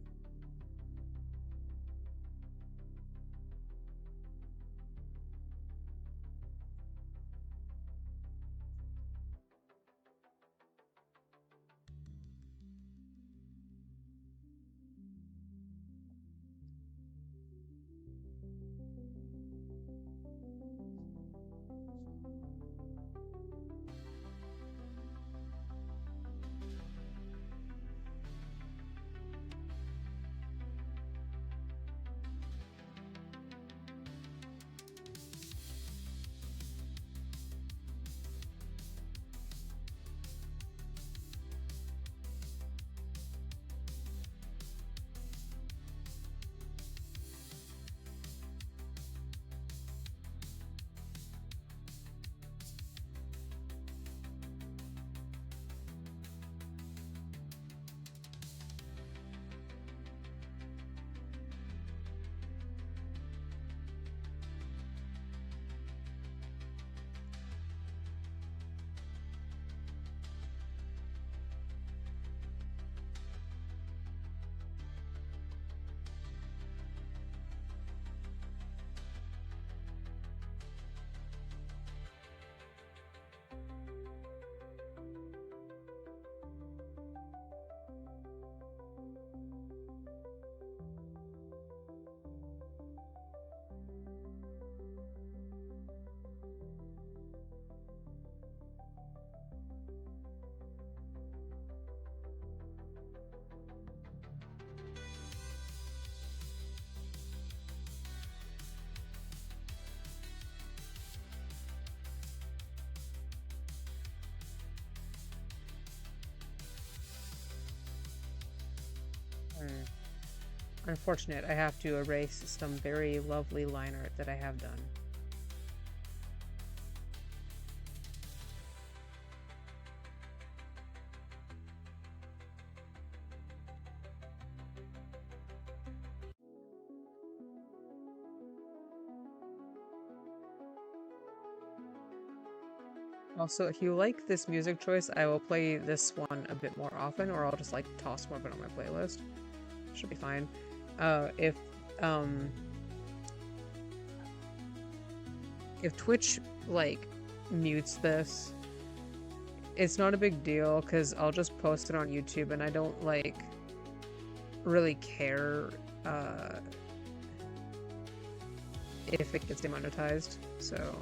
Unfortunate, I have to erase some very lovely line art that I have done. Also, if you like this music choice, I will play this one a bit more often, or I'll just like toss more of it on my playlist. Should be fine. If um if Twitch like mutes this, it's not a big deal because I'll just post it on YouTube and I don't like really care if it gets demonetized. So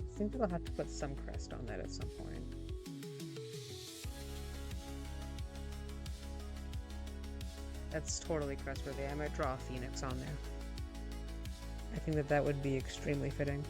I think that I'll have to put some crest on that at some point. That's totally crestworthy. I might draw a phoenix on there. I think that that would be extremely fitting.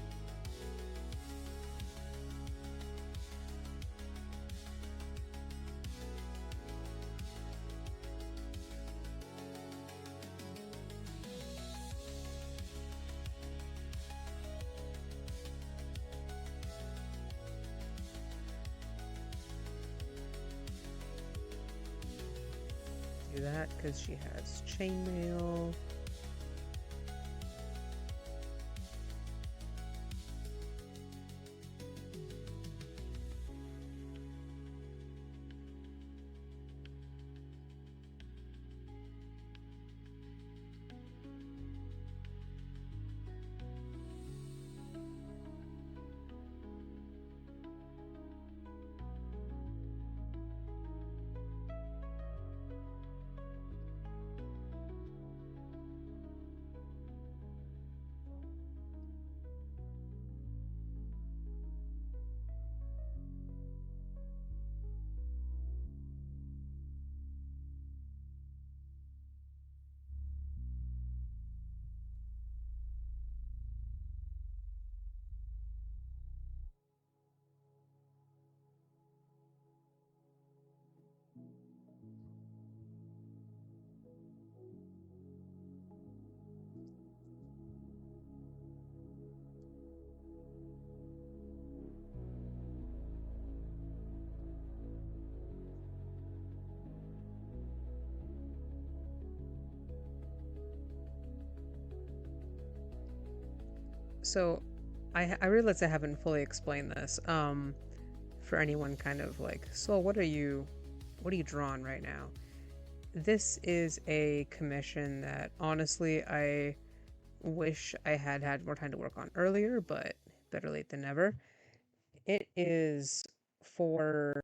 Do that because she has chainmail. So, I realize I haven't fully explained this. For anyone kind of like, so what are you drawing right now? This is a commission that honestly I wish I had had more time to work on earlier, but better late than never. It is for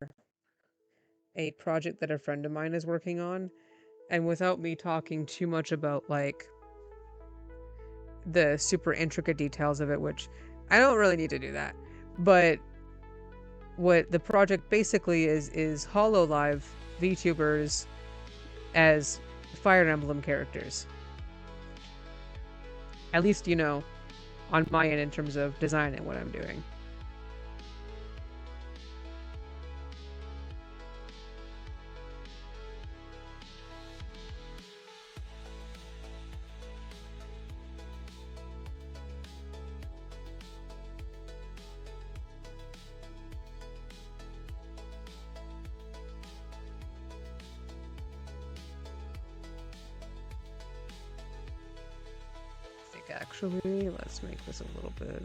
a project that a friend of mine is working on, and without me talking too much about like the super intricate details of it, which I don't really need to do that. But what the project basically is Hololive VTubers as Fire Emblem characters. At least, you know, on my end in terms of design and what I'm doing. Actually, let's make this a little bit.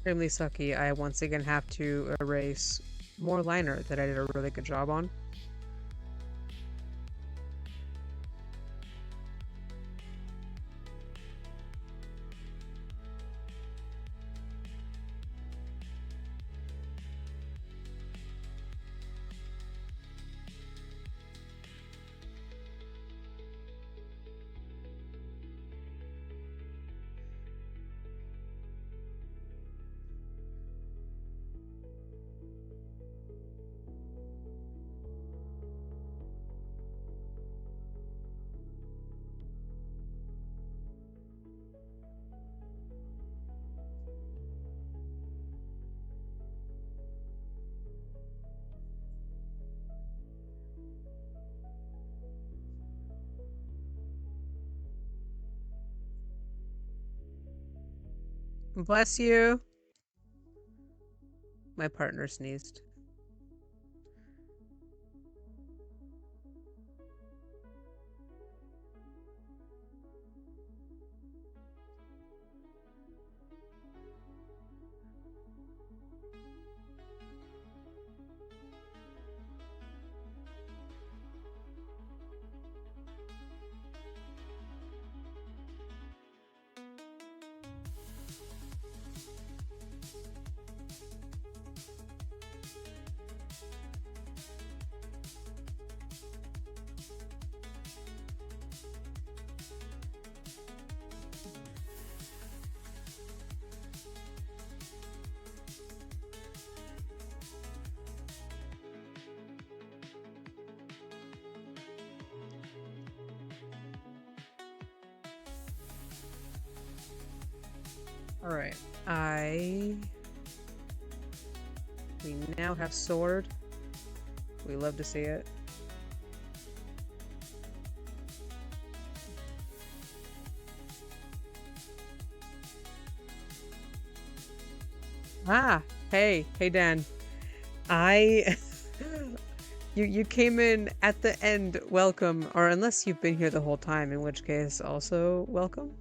Extremely sucky. I once again have to erase more liner that I did a really good job on. Bless you. My partner sneezed. All right. We now have sword. We love to see it. Ah, hey Dan. I you came in at the end. Welcome, or unless you've been here the whole time, in which case also welcome.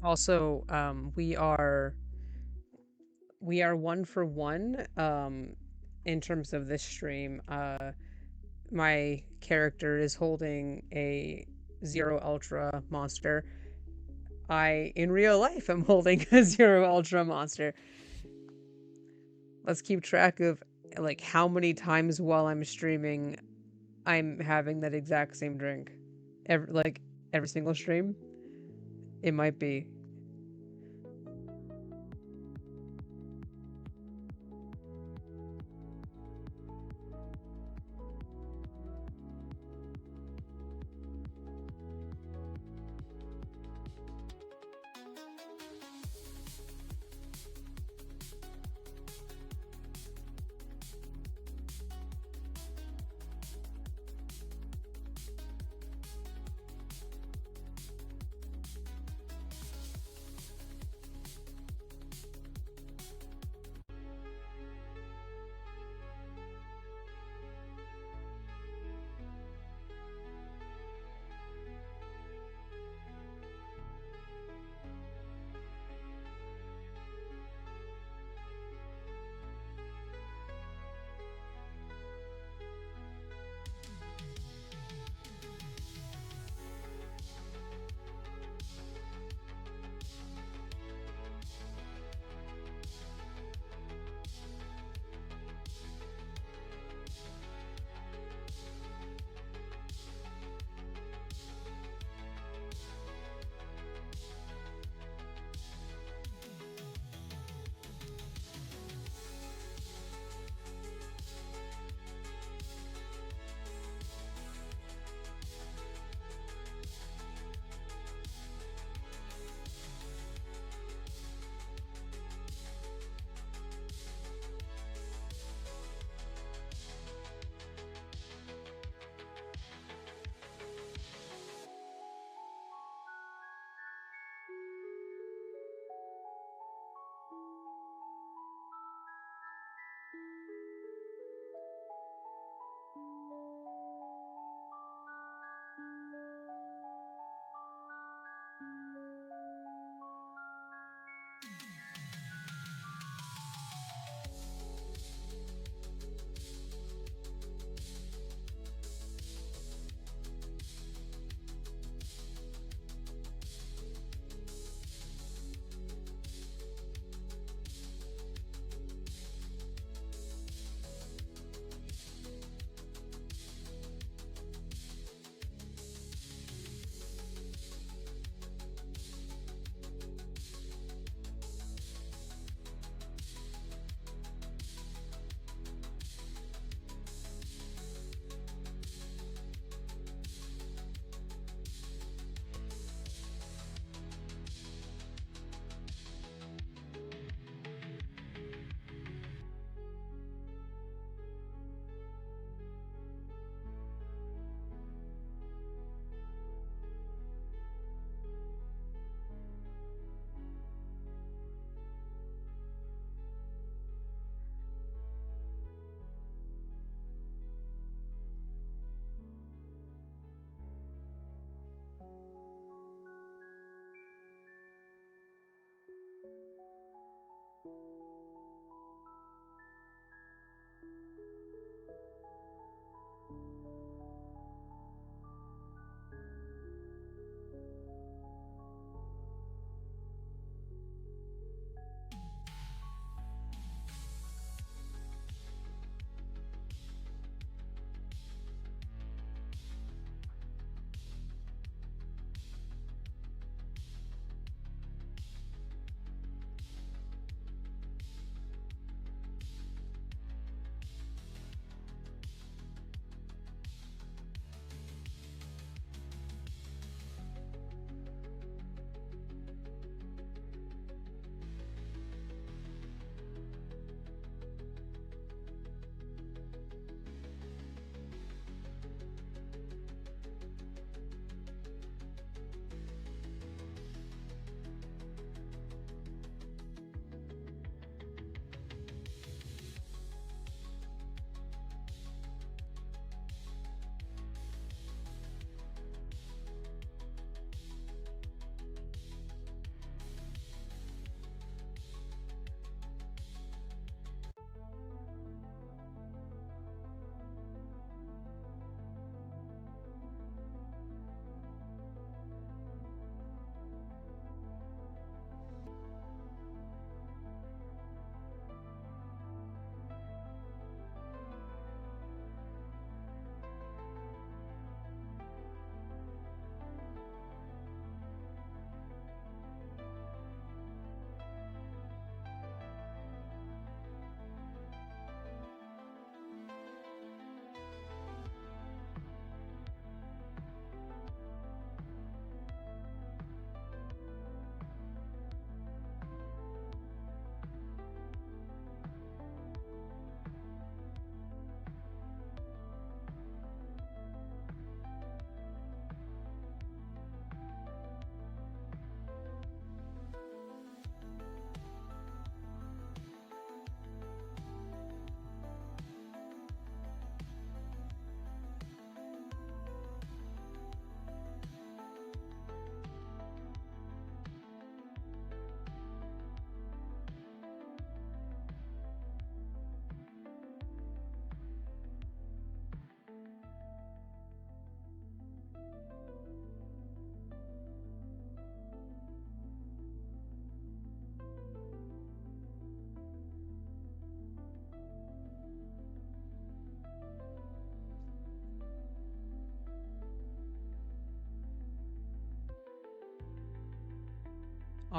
Also, we are 1 for 1 in terms of this stream. My character is holding a Zero Ultra monster. I in real life am holding a Zero Ultra monster. Let's keep track of like how many times while I'm streaming I'm having that exact same drink. Every single stream. It might be.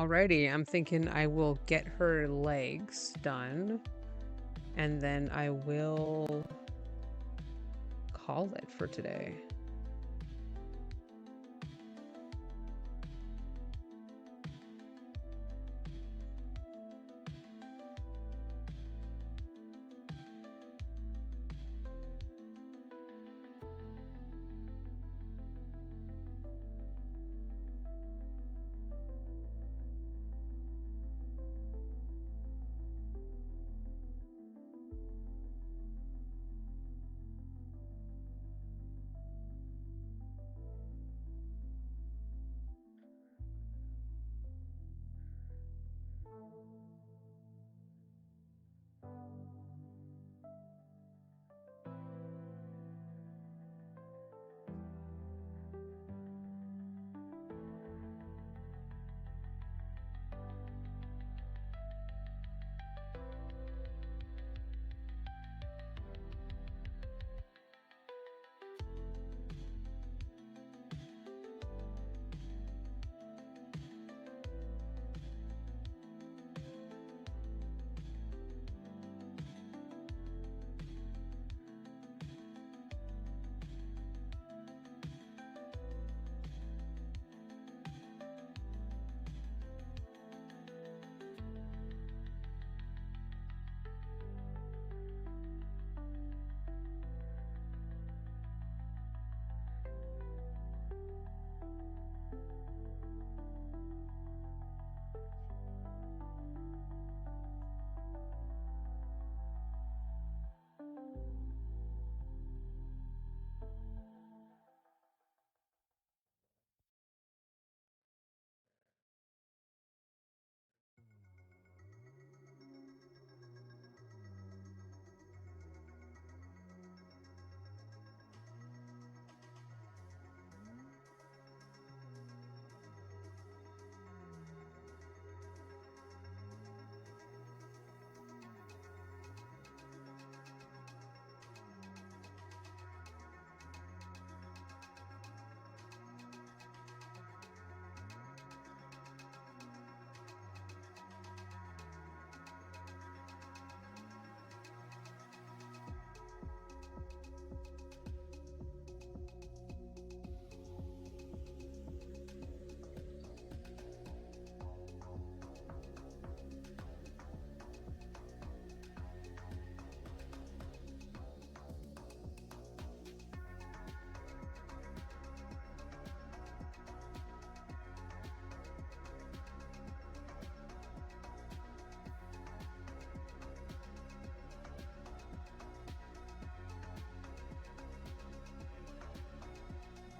Alrighty, I'm thinking I will get her legs done, and then I will call it for today.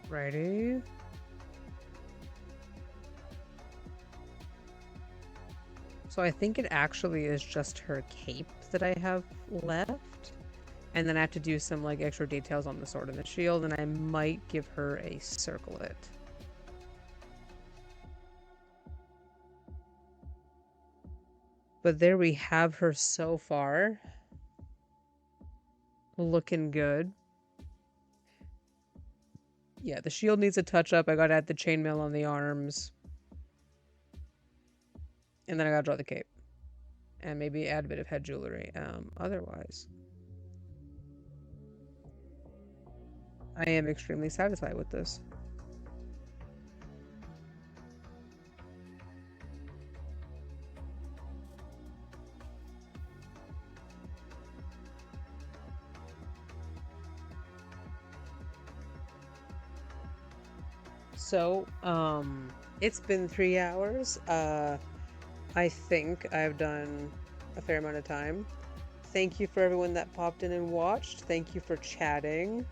Righty. So I think it actually is just her cape that I have left. And then I have to do some like extra details on the sword and the shield, and I might give her a circlet. But there we have her so far. Looking good. Yeah, the shield needs a touch up. I gotta add the chainmail on the arms. And then I gotta draw the cape. And maybe add a bit of head jewelry. Otherwise, I am extremely satisfied with this. So, it's been 3 hours. I think I've done a fair amount of time. Thank you for everyone that popped in and watched. Thank you for chatting.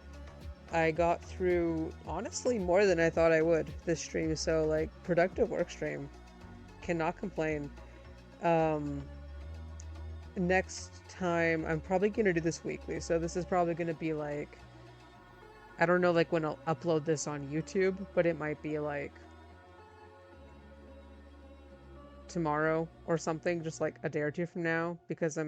I got through, honestly, more than I thought I would this stream, so, like, productive work stream. Cannot complain. Next time, I'm probably gonna do this weekly, so this is probably gonna be, like, I don't know, like, when I'll upload this on YouTube, but it might be, like, tomorrow or something, just like a day or two from now, because I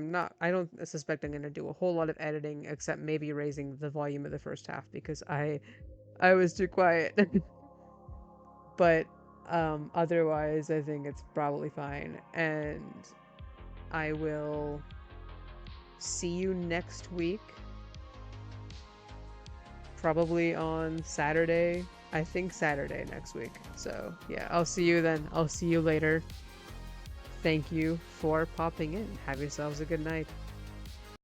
don't suspect I'm gonna do a whole lot of editing except maybe raising the volume of the first half because I was too quiet. But Otherwise, I think it's probably fine. And I will see you next week, probably on Saturday. I think Saturday next week. So, yeah, I'll see you then. I'll see you later. Thank you for popping in. Have yourselves a good night.